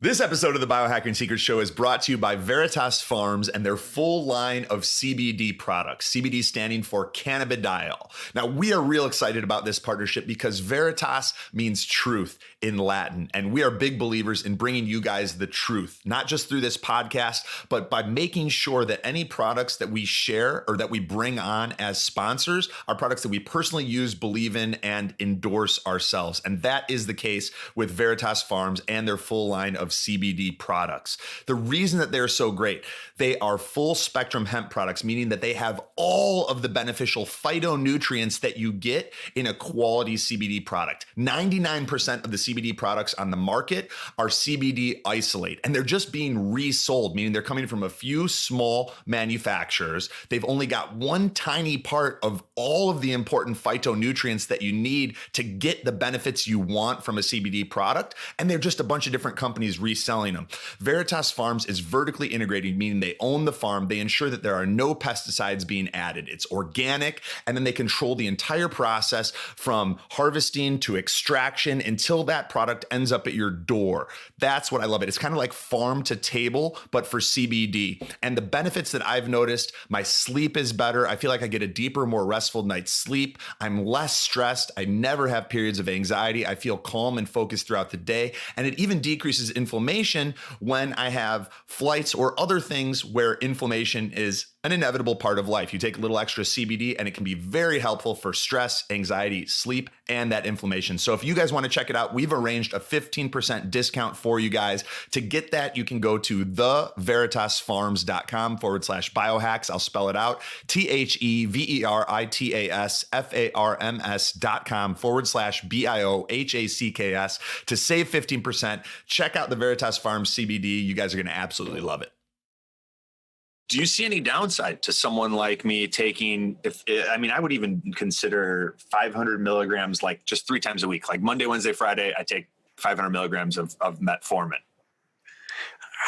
This episode of the Biohacking Secrets Show is brought to you by Veritas Farms and their full line of CBD products, CBD standing for cannabidiol. Now, we are real excited about this partnership because Veritas means truth in Latin, and we are big believers in bringing you guys the truth, not just through this podcast, but by making sure that any products that we share or that we bring on as sponsors are products that we personally use, believe in, and endorse ourselves. And that is the case with Veritas Farms and their full line of CBD products. The reason that they're so great, they are full spectrum hemp products, meaning that they have all of the beneficial phytonutrients that you get in a quality CBD product. 99% of the CBD products on the market are CBD isolate, and they're just being resold, meaning they're coming from a few small manufacturers. They've only got one tiny part of all of the important phytonutrients that you need to get the benefits you want from a CBD product, and they're just a bunch of different companies reselling them. Veritas Farms is vertically integrated, meaning they own the farm. They ensure that there are no pesticides being added. It's organic, and then they control the entire process from harvesting to extraction until that product ends up at your door. That's what I love it. It's kind of like farm to table, but for CBD. And the benefits that I've noticed, my sleep is better. I feel like I get a deeper, more restful night's sleep. I'm less stressed. I never have periods of anxiety. I feel calm and focused throughout the day. And it even decreases inflammation when I have flights or other things where inflammation is an inevitable part of life. You take a little extra CBD and it can be very helpful for stress, anxiety, sleep, and that inflammation. So if you guys want to check it out, we've arranged a 15% discount for you guys. To get that, you can go to theveritasfarms.com/biohacks. I'll spell it out. THEVERITASFARMS.com/BIOHACKS to save 15%. Check out the Veritas Farms CBD. You guys are going to absolutely love it. Do you see any downside to someone like me taking, I would even consider 500 milligrams, like just 3 times a week, like Monday, Wednesday, Friday, I take 500 milligrams of metformin.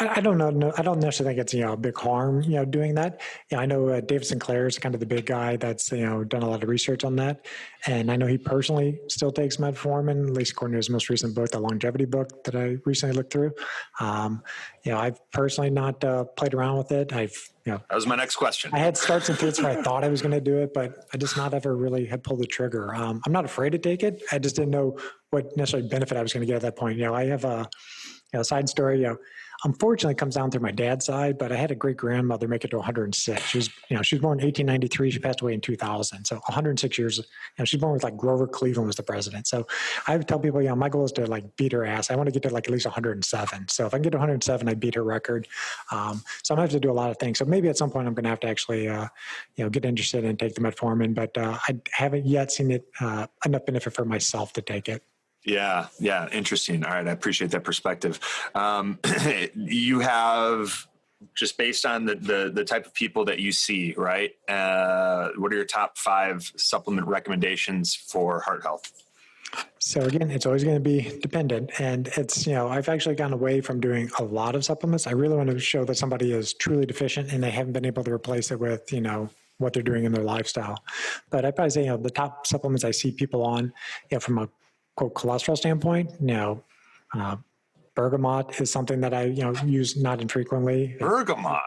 I don't know. No, I don't necessarily think it's, a big harm, doing that. I know David Sinclair is kind of the big guy that's, done a lot of research on that. And I know he personally still takes metformin, at least according to his most recent book, the longevity book that I recently looked through. I've personally not played around with it. That was my next question. I had starts and fits where I thought I was going to do it, but I just not ever really had pulled the trigger. I'm not afraid to take it. I just didn't know what necessarily benefit I was going to get at that point. I have a side story, unfortunately it comes down through my dad's side, but I had a great grandmother make it to 106. She was born in 1893. She passed away in 2000. So 106 years, she's born with like Grover Cleveland was the president. So I would tell people, my goal is to like beat her ass. I want to get to like at least 107. So if I can get to 107, I beat her record. So I'm gonna have to do a lot of things. So maybe at some point I'm going to have to actually, get interested and take the metformin, but I haven't yet seen it enough benefit for myself to take it. Yeah. Interesting. All right. I appreciate that perspective. You have, just based on the type of people that you see, right? What are your top 5 supplement recommendations for heart health? So again, it's always going to be dependent. And it's, I've actually gone away from doing a lot of supplements. I really want to show that somebody is truly deficient and they haven't been able to replace it with, what they're doing in their lifestyle. But I'd probably say, the top supplements I see people on, from a quote cholesterol standpoint, Bergamot is something that I use not infrequently. Bergamot.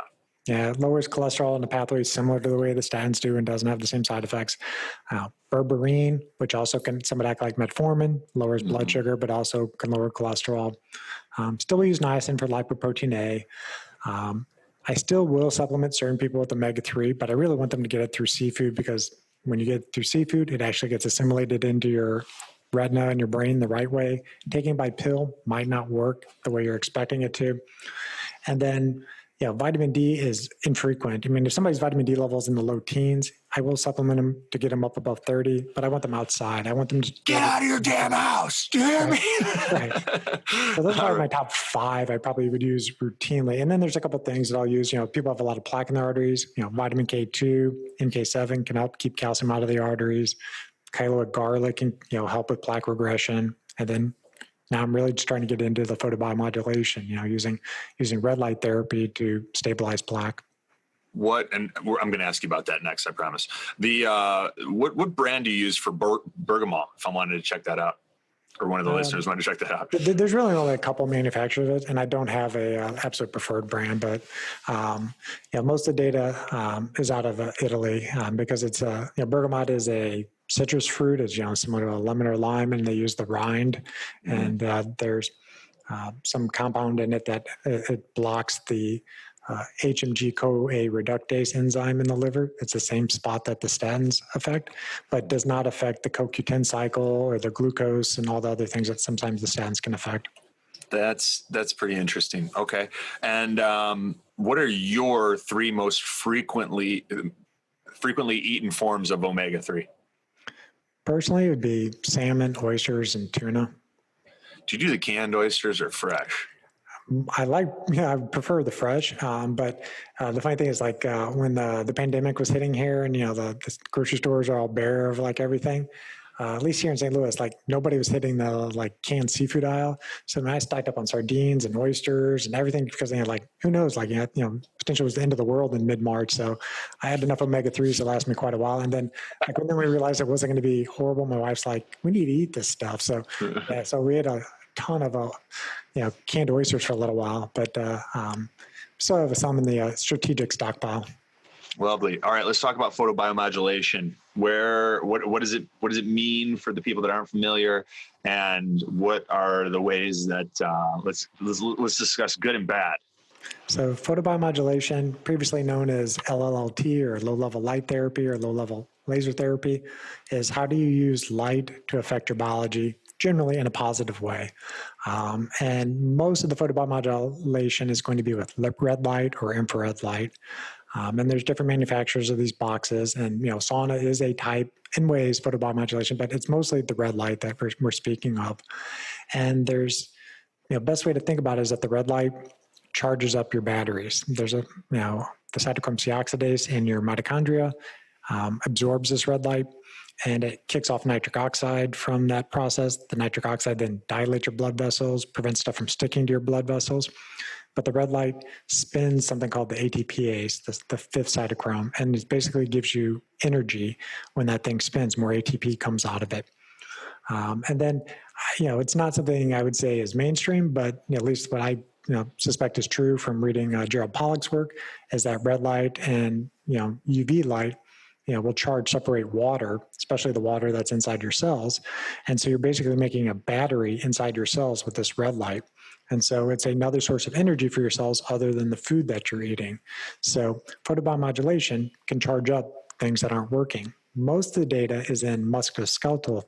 Yeah, it lowers cholesterol in a pathway similar to the way the statins do and doesn't have the same side effects. Berberine, which also can somewhat act like metformin, lowers blood sugar, but also can lower cholesterol. Still use niacin for lipoprotein A. I still will supplement certain people with omega-3, but I really want them to get it through seafood because when you get it through seafood, it actually gets assimilated into your retina in your brain the right way. Taking it by pill might not work the way you're expecting it to. And then, vitamin D is infrequent. I mean, if somebody's vitamin D levels in the low teens, I will supplement them to get them up above 30, but I want them outside. I want them to get out of your damn house. Damn it. Right. So those are my top 5 I probably would use routinely. And then there's a couple of things that I'll use. People have a lot of plaque in their arteries. Vitamin K2, MK7 can help keep calcium out of the arteries. Kyloid garlic can, help with plaque regression. And then now I'm really just trying to get into the photobiomodulation, using red light therapy to stabilize plaque. And I'm going to ask you about that next, I promise. What brand do you use for Bergamot, if I wanted to check that out? Or one of the listeners wanted to check that out. There's really only a couple manufacturers of it, and I don't have a absolute preferred brand, but most of the data is out of Italy because it's Bergamot is a citrus fruit, is similar to a lemon or lime, and they use the rind, and there's some compound in it that it blocks the HMG-CoA reductase enzyme in the liver. It's the same spot that the statins affect, but does not affect the CoQ10 cycle or the glucose and all the other things that sometimes the statins can affect. That's pretty interesting. Okay. And what are your 3 most frequently eaten forms of omega-3? Personally, it would be salmon, oysters, and tuna. Do you do the canned oysters or fresh? I prefer the fresh, but the funny thing is when the pandemic was hitting here and, the grocery stores are all bare of everything, at least here in St. Louis, nobody was hitting the canned seafood aisle. So I stocked up on sardines and oysters and everything because they had who knows, potentially was the end of the world in mid-March. So I had enough omega-3s to last me quite a while. And then when we realized it wasn't going to be horrible, my wife's like, we need to eat this stuff. So so we had a ton of canned oysters for a little while, but still have some in the strategic stockpile. Lovely. All right, let's talk about photobiomodulation. What does it mean for the people that aren't familiar, and what are the ways that let's discuss good and bad. So photobiomodulation, previously known as LLT or low-level light therapy or low-level laser therapy, is how do you use light to affect your biology, generally in a positive way. And most of the photobiomodulation is going to be with red light or infrared light. And there's different manufacturers of these boxes, and sauna is a type in ways photobiomodulation, but it's mostly the red light that we're speaking of. And there's best way to think about it is that the red light charges up your batteries. There's the cytochrome C oxidase in your mitochondria absorbs this red light, and it kicks off nitric oxide from that process. The nitric oxide then dilates your blood vessels, prevents stuff from sticking to your blood vessels. but the red light spins something called the ATPase, the fifth cytochrome, and it basically gives you energy when that thing spins. More ATP comes out of it. And then, it's not something I would say is mainstream, but at least what I suspect is true from reading Gerald Pollack's work is that red light and UV light will separate water, especially the water that's inside your cells. And so you're basically making a battery inside your cells with this red light. And so it's another source of energy for your cells other than the food that you're eating. So photobiomodulation can charge up things that aren't working. Most of the data is in musculoskeletal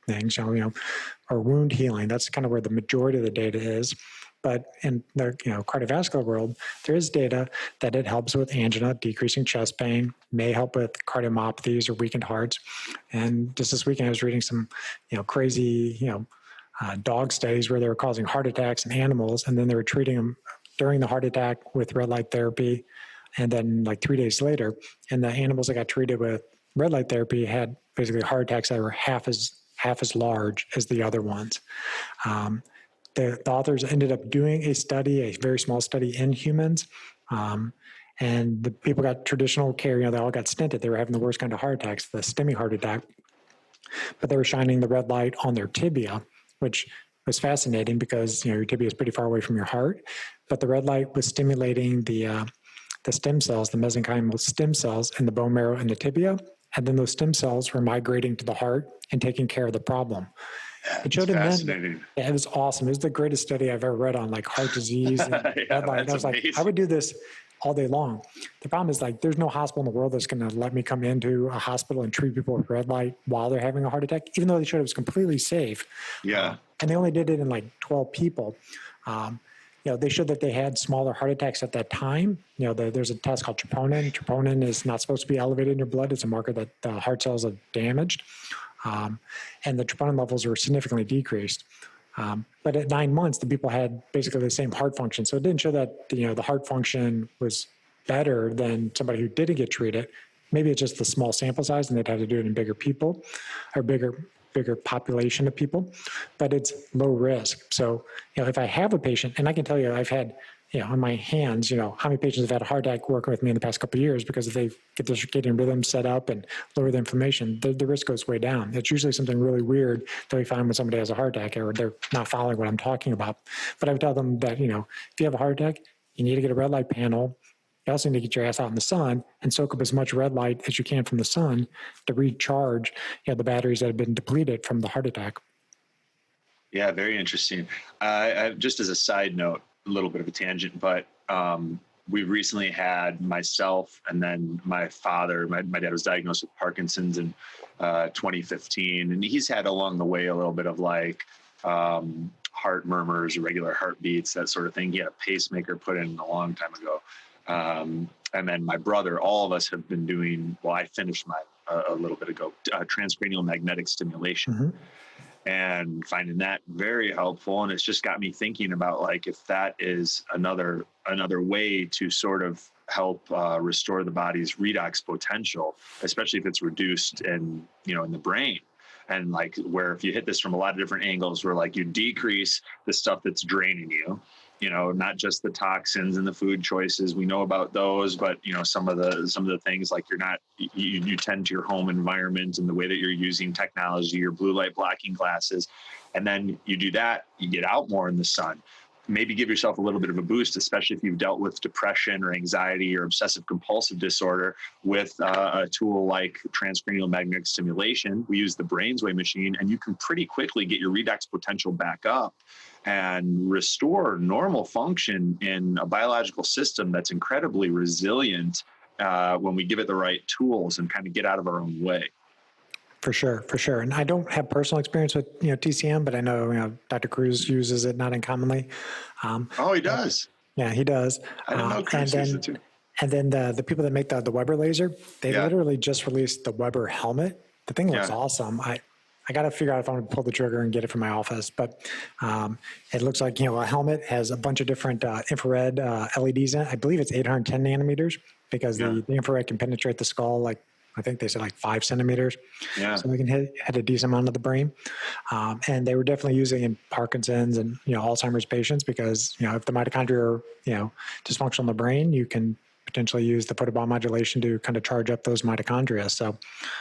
things, or wound healing. That's kind of where the majority of the data is. But in the cardiovascular world, there is data that it helps with angina, decreasing chest pain, may help with cardiomyopathies or weakened hearts. And just this weekend, I was reading some crazy dog studies where they were causing heart attacks in animals, and then they were treating them during the heart attack with red light therapy, and then like 3 days later, and the animals that got treated with red light therapy had basically heart attacks that were half as large as the other ones. The authors ended up doing a very small study in humans, and the people got traditional care. They all got stented. They were having the worst kind of heart attacks, the STEMI heart attack, but they were shining the red light on their tibia, which was fascinating because your tibia is pretty far away from your heart, but the red light was stimulating the stem cells, the mesenchymal stem cells in the bone marrow and the tibia, and then those stem cells were migrating to the heart and taking care of the problem. It showed in men. Yeah, it was awesome. It was the greatest study I've ever read on like heart disease and red light. I was amazing. I would do this all day long. The problem is there's no hospital in the world that's going to let me come into a hospital and treat people with red light while they're having a heart attack, even though they showed it was completely safe. Yeah. And they only did it in 12 people. They showed that they had smaller heart attacks at that time. There's a test called troponin. Troponin is not supposed to be elevated in your blood. It's a marker that the heart cells are damaged. And the troponin levels were significantly decreased. But at 9 months, the people had basically the same heart function. So it didn't show that the heart function was better than somebody who didn't get treated. Maybe it's just the small sample size, and they'd have to do it in bigger people or bigger population of people. But it's low risk. So if I have a patient, and I can tell you, I've had on my hands, how many patients have had a heart attack working with me in the past couple of years because if they get their circadian rhythm set up and lower the inflammation, the risk goes way down. It's usually something really weird that we find when somebody has a heart attack or they're not following what I'm talking about. But I would tell them that, if you have a heart attack, you need to get a red light panel. You also need to get your ass out in the sun and soak up as much red light as you can from the sun to recharge the batteries that have been depleted from the heart attack. Yeah, very interesting. Just as a side note, a little bit of a tangent, but we recently had myself and then my father, my dad was diagnosed with Parkinson's in 2015. And he's had along the way a little bit of heart murmurs, irregular heartbeats, that sort of thing. He had a pacemaker put in a long time ago. And then my brother, all of us have been doing, I finished a little bit ago, transcranial magnetic stimulation. Mm-hmm. And finding that very helpful. And it's just got me thinking about if that is another way to sort of help restore the body's redox potential, especially if it's reduced in the brain. And where if you hit this from a lot of different angles where you decrease the stuff that's draining you, not just the toxins and the food choices, we know about those, but some of the things you tend to your home environment and the way that you're using technology, your blue light blocking glasses, and then you do that, you get out more in the sun, maybe give yourself a little bit of a boost, especially if you've dealt with depression or anxiety or obsessive compulsive disorder with a tool like transcranial magnetic stimulation. We use the BrainsWay machine, and you can pretty quickly get your redox potential back up and restore normal function in a biological system that's incredibly resilient when we give it the right tools and kind of get out of our own way. For sure. And I don't have personal experience with TCM, but I know Dr. Cruz uses it not uncommonly. He does. Yeah, he does. I didn't know Cruz used it too. And then the people that make the Weber laser, they literally just released the Weber helmet. The thing looks awesome. I got to figure out if I'm going to pull the trigger and get it from my office. But it looks like, a helmet has a bunch of different infrared LEDs in it. I believe it's 810 nanometers because the infrared can penetrate the skull I think they said like 5 centimeters. Yeah. So they can hit a decent amount of the brain. And they were definitely using in Parkinson's and, Alzheimer's patients because, if the mitochondria are, dysfunctional in the brain, you can potentially use the Photobiomodulation to kind of charge up those mitochondria. So,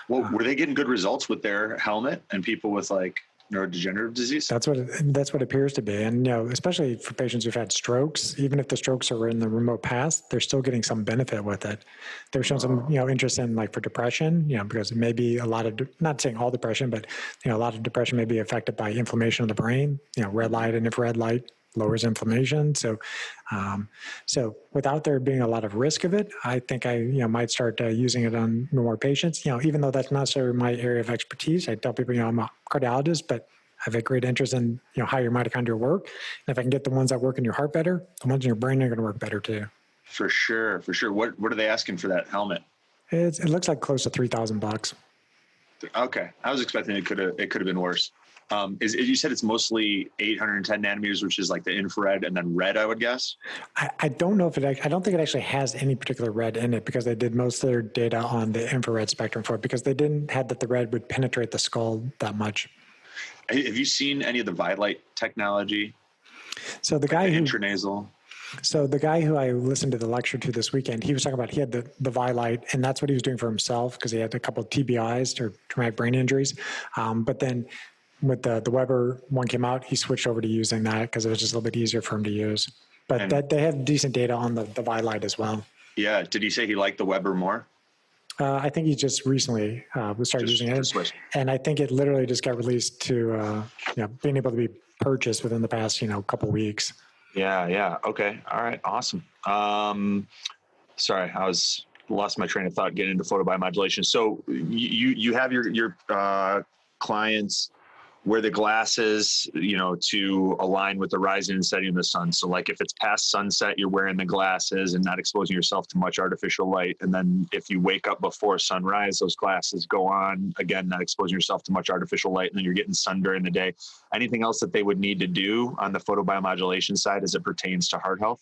well, were they getting good results with their helmet and people with like neurodegenerative disease? That's what it appears to be. And, especially for patients who've had strokes, even if the strokes are in the remote past, they're still getting some benefit with it. They're showing some, interest in like for depression, because it may be a lot of, not saying all depression, but, a lot of depression may be affected by inflammation of the brain, red light and infrared light lowers inflammation. So, so without there being a lot of risk of it, I think I, might start using it on more patients, even though that's not necessarily my area of expertise. I tell people, I'm a cardiologist, but I have a great interest in, how your mitochondria work. And if I can get the ones that work in your heart better, the ones in your brain are going to work better too. For sure. What are they asking for that helmet? It looks like close to $3,000. Okay. I was expecting it could have been worse. You said it's mostly 810 nanometers, which is like the infrared and then red, I would guess. I don't know I don't think it actually has any particular red in it because they did most of their data on the infrared spectrum for it because they didn't have that the red would penetrate the skull that much. Have you seen any of the Vitalight technology? So the guy intranasal. So the guy who I listened to the lecture to this weekend, he was talking about he had the Vitalight, and that's what he was doing for himself because he had a couple of TBIs or traumatic brain injuries. But then with the Weber one came out, he switched over to using that because it was just a little bit easier for him to use. But that they have decent data on the Vitalight as well. Yeah. Did he say he liked the Weber more? I think he just recently started using it. And I think it literally just got released to being able to be purchased within the past, couple of weeks. Yeah. Okay. All right. Awesome. Sorry, I lost my train of thought getting into photobiomodulation. So you have your clients wear the glasses, to align with the rising and setting of the sun. So like if it's past sunset, you're wearing the glasses and not exposing yourself to much artificial light. And then if you wake up before sunrise, those glasses go on, again, not exposing yourself to much artificial light. And then you're getting sun during the day. Anything else that they would need to do on the photobiomodulation side as it pertains to heart health?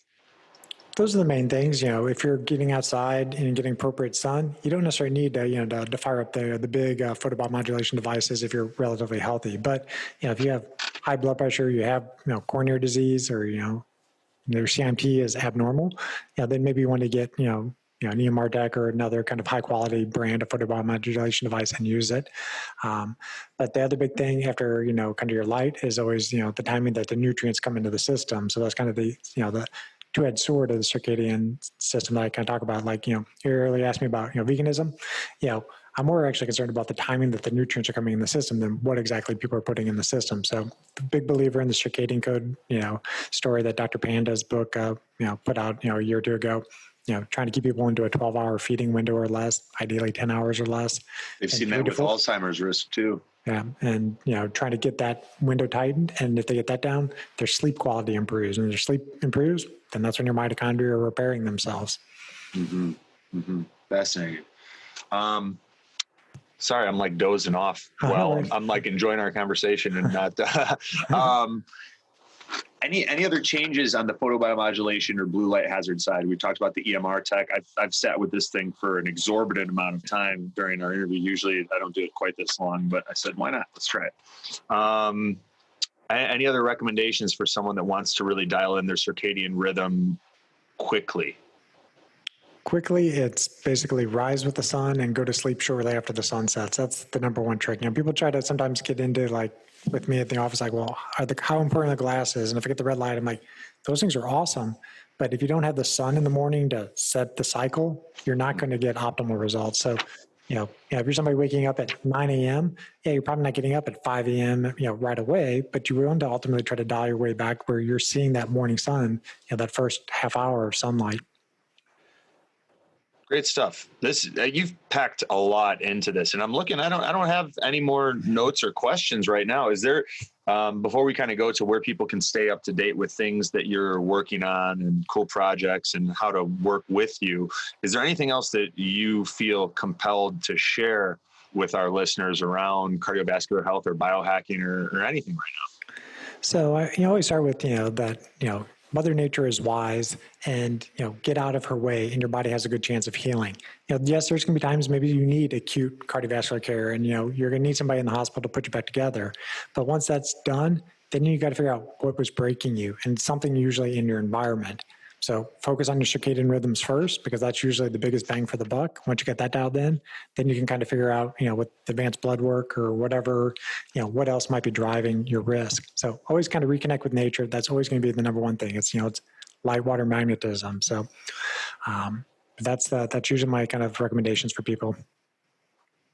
Those are the main things. If you're getting outside and getting appropriate sun, you don't necessarily need to fire up the big photobiomodulation devices if you're relatively healthy. But if you have high blood pressure, you have coronary disease, or your CMT is abnormal, then maybe you want to get an EMR deck or another kind of high quality brand of photobiomodulation device and use it. But the other big thing after kind of your light is always the timing that the nutrients come into the system. So that's kind of the the two-edged sword of the circadian system that I kind of talk about. Like, you earlier asked me about, veganism. I'm more actually concerned about the timing that the nutrients are coming in the system than what exactly people are putting in the system. So big believer in the circadian code, story that Dr. Panda's book, put out, a year or two ago, trying to keep people into a 12-hour feeding window or less, ideally 10 hours or less. They've seen that with Alzheimer's risk too. Yeah. And, trying to get that window tightened. And if they get that down, their sleep quality improves. And their sleep improves, then that's when your mitochondria are repairing themselves. Mm-hmm. Mm-hmm. Fascinating. Sorry, I'm like dozing off. I'm like enjoying our conversation and not, Any other changes on the photobiomodulation or blue light hazard side? We talked about the EMR tech. I've sat with this thing for an exorbitant amount of time during our interview. Usually I don't do it quite this long, but I said, why not? Let's try it. Any other recommendations for someone that wants to really dial in their circadian rhythm quickly? Quickly, it's basically rise with the sun and go to sleep shortly after the sun sets. That's the number one trick. People try to sometimes get into with me at the office, well, how important are the glasses? And if I get the red light, I'm like, those things are awesome. But if you don't have the sun in the morning to set the cycle, you're not going to get optimal results. So, if you're somebody waking up at 9 a.m., you're probably not getting up at 5 a.m., right away, but you want to ultimately try to dial your way back where you're seeing that morning sun, that first half hour of sunlight. Great stuff. This you've packed a lot into this, and I'm looking. I don't have any more notes or questions right now. Is there, before we kind of go to where people can stay up to date with things that you're working on and cool projects and how to work with you, is there anything else that you feel compelled to share with our listeners around cardiovascular health or biohacking or anything right now? So I always start with that Mother Nature is wise, and get out of her way, and your body has a good chance of healing. Yes, there's going to be times maybe you need acute cardiovascular care, and you're going to need somebody in the hospital to put you back together. But once that's done, then you got to figure out what was breaking you, and something usually in your environment. So focus on your circadian rhythms first, because that's usually the biggest bang for the buck. Once you get that dialed in, then you can kind of figure out, with advanced blood work or whatever, what else might be driving your risk. So always kind of reconnect with nature. That's always going to be the number one thing. It's, it's light, water, magnetism. So that's usually my kind of recommendations for people.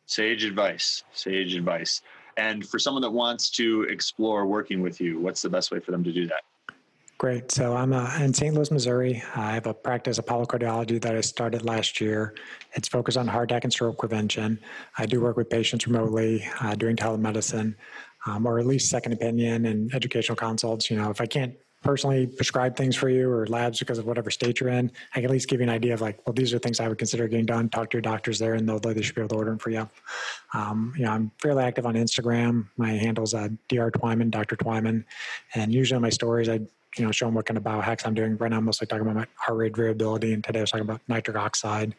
Sage advice. And for someone that wants to explore working with you, what's the best way for them to do that? Great. So I'm in St. Louis, Missouri. I have a practice of polycardiology that I started last year. It's focused on heart attack and stroke prevention. I do work with patients remotely doing telemedicine, or at least second opinion and educational consults. If I can't personally prescribe things for you or labs because of whatever state you're in, I can at least give you an idea of these are things I would consider getting done. Talk to your doctors there, and they should be able to order them for you. I'm fairly active on Instagram. My handle's Dr. Twyman, Dr. Twyman. And usually on my stories, I show them what kind of biohacks I'm doing. Right now, I'm mostly talking about my heart rate variability, and today I was talking about nitric oxide.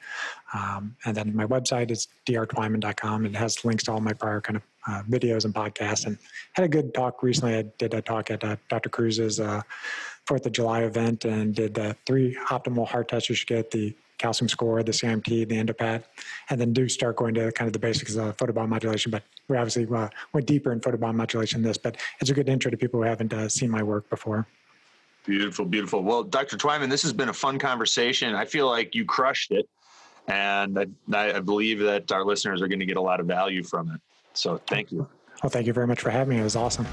And then my website is drtwyman.com. It has links to all my prior kind of videos and podcasts. And had a good talk recently. I did a talk at Dr. Cruz's 4th of July event, and did the 3 optimal heart tests you should get: the calcium score, the CIMT, the endopat, and then do start going to kind of the basics of photobiomodulation. But we obviously went deeper in photobiomodulation in this, but it's a good intro to people who haven't seen my work before. Beautiful, beautiful. Well, Dr. Twyman, this has been a fun conversation. I feel like you crushed it, and I believe that our listeners are going to get a lot of value from it. So thank you. Well, thank you very much for having me. It was awesome.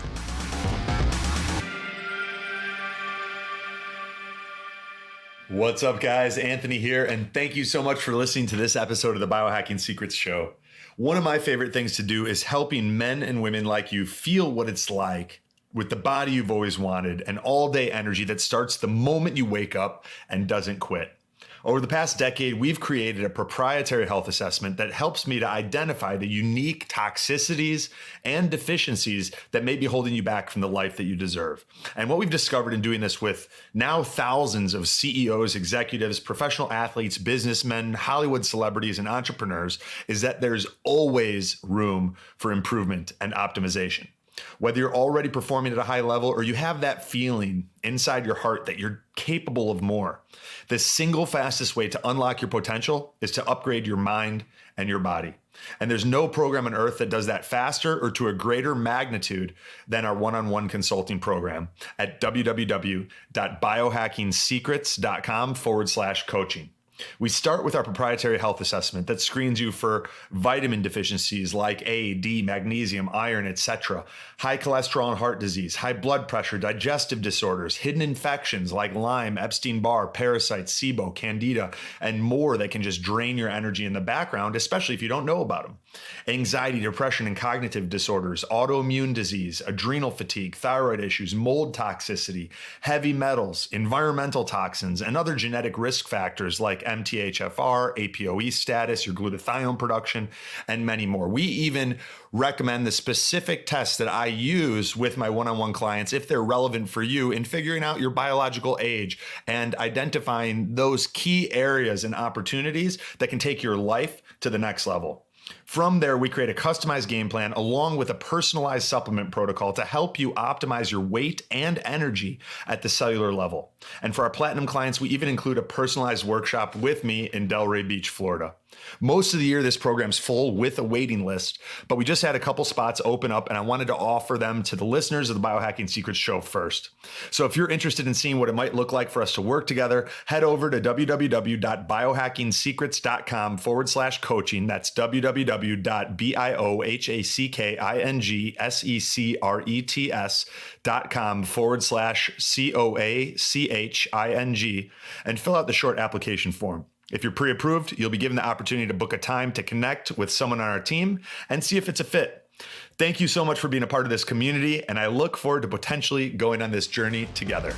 What's up, guys? Anthony here, and thank you so much for listening to this episode of the Biohacking Secrets Show. One of my favorite things to do is helping men and women like you feel what it's like with the body you've always wanted, and all-day energy that starts the moment you wake up and doesn't quit. Over the past decade, we've created a proprietary health assessment that helps me to identify the unique toxicities and deficiencies that may be holding you back from the life that you deserve. And what we've discovered in doing this with now thousands of CEOs, executives, professional athletes, businessmen, Hollywood celebrities, and entrepreneurs is that there's always room for improvement and optimization. Whether you're already performing at a high level or you have that feeling inside your heart that you're capable of more, the single fastest way to unlock your potential is to upgrade your mind and your body. And there's no program on earth that does that faster or to a greater magnitude than our one-on-one consulting program at www.biohackingsecrets.com/coaching. We start with our proprietary health assessment that screens you for vitamin deficiencies like A, D, magnesium, iron, etc., high cholesterol and heart disease, high blood pressure, digestive disorders, hidden infections like Lyme, Epstein-Barr, parasites, SIBO, Candida, and more that can just drain your energy in the background, especially if you don't know about them. Anxiety, depression, and cognitive disorders, autoimmune disease, adrenal fatigue, thyroid issues, mold toxicity, heavy metals, environmental toxins, and other genetic risk factors like MTHFR, APOE status, your glutathione production, and many more. We even recommend the specific tests that I use with my one-on-one clients if they're relevant for you in figuring out your biological age and identifying those key areas and opportunities that can take your life to the next level. From there, we create a customized game plan along with a personalized supplement protocol to help you optimize your weight and energy at the cellular level. And for our platinum clients, we even include a personalized workshop with me in Delray Beach, Florida. Most of the year, this program's full with a waiting list, but we just had a couple spots open up and I wanted to offer them to the listeners of the Biohacking Secrets Show first. So if you're interested in seeing what it might look like for us to work together, head over to www.biohackingsecrets.com/coaching. That's www.biohackingsecrets.com/COACHING and fill out the short application form. If you're pre-approved, you'll be given the opportunity to book a time to connect with someone on our team and see if it's a fit. Thank you so much for being a part of this community, and I look forward to potentially going on this journey together.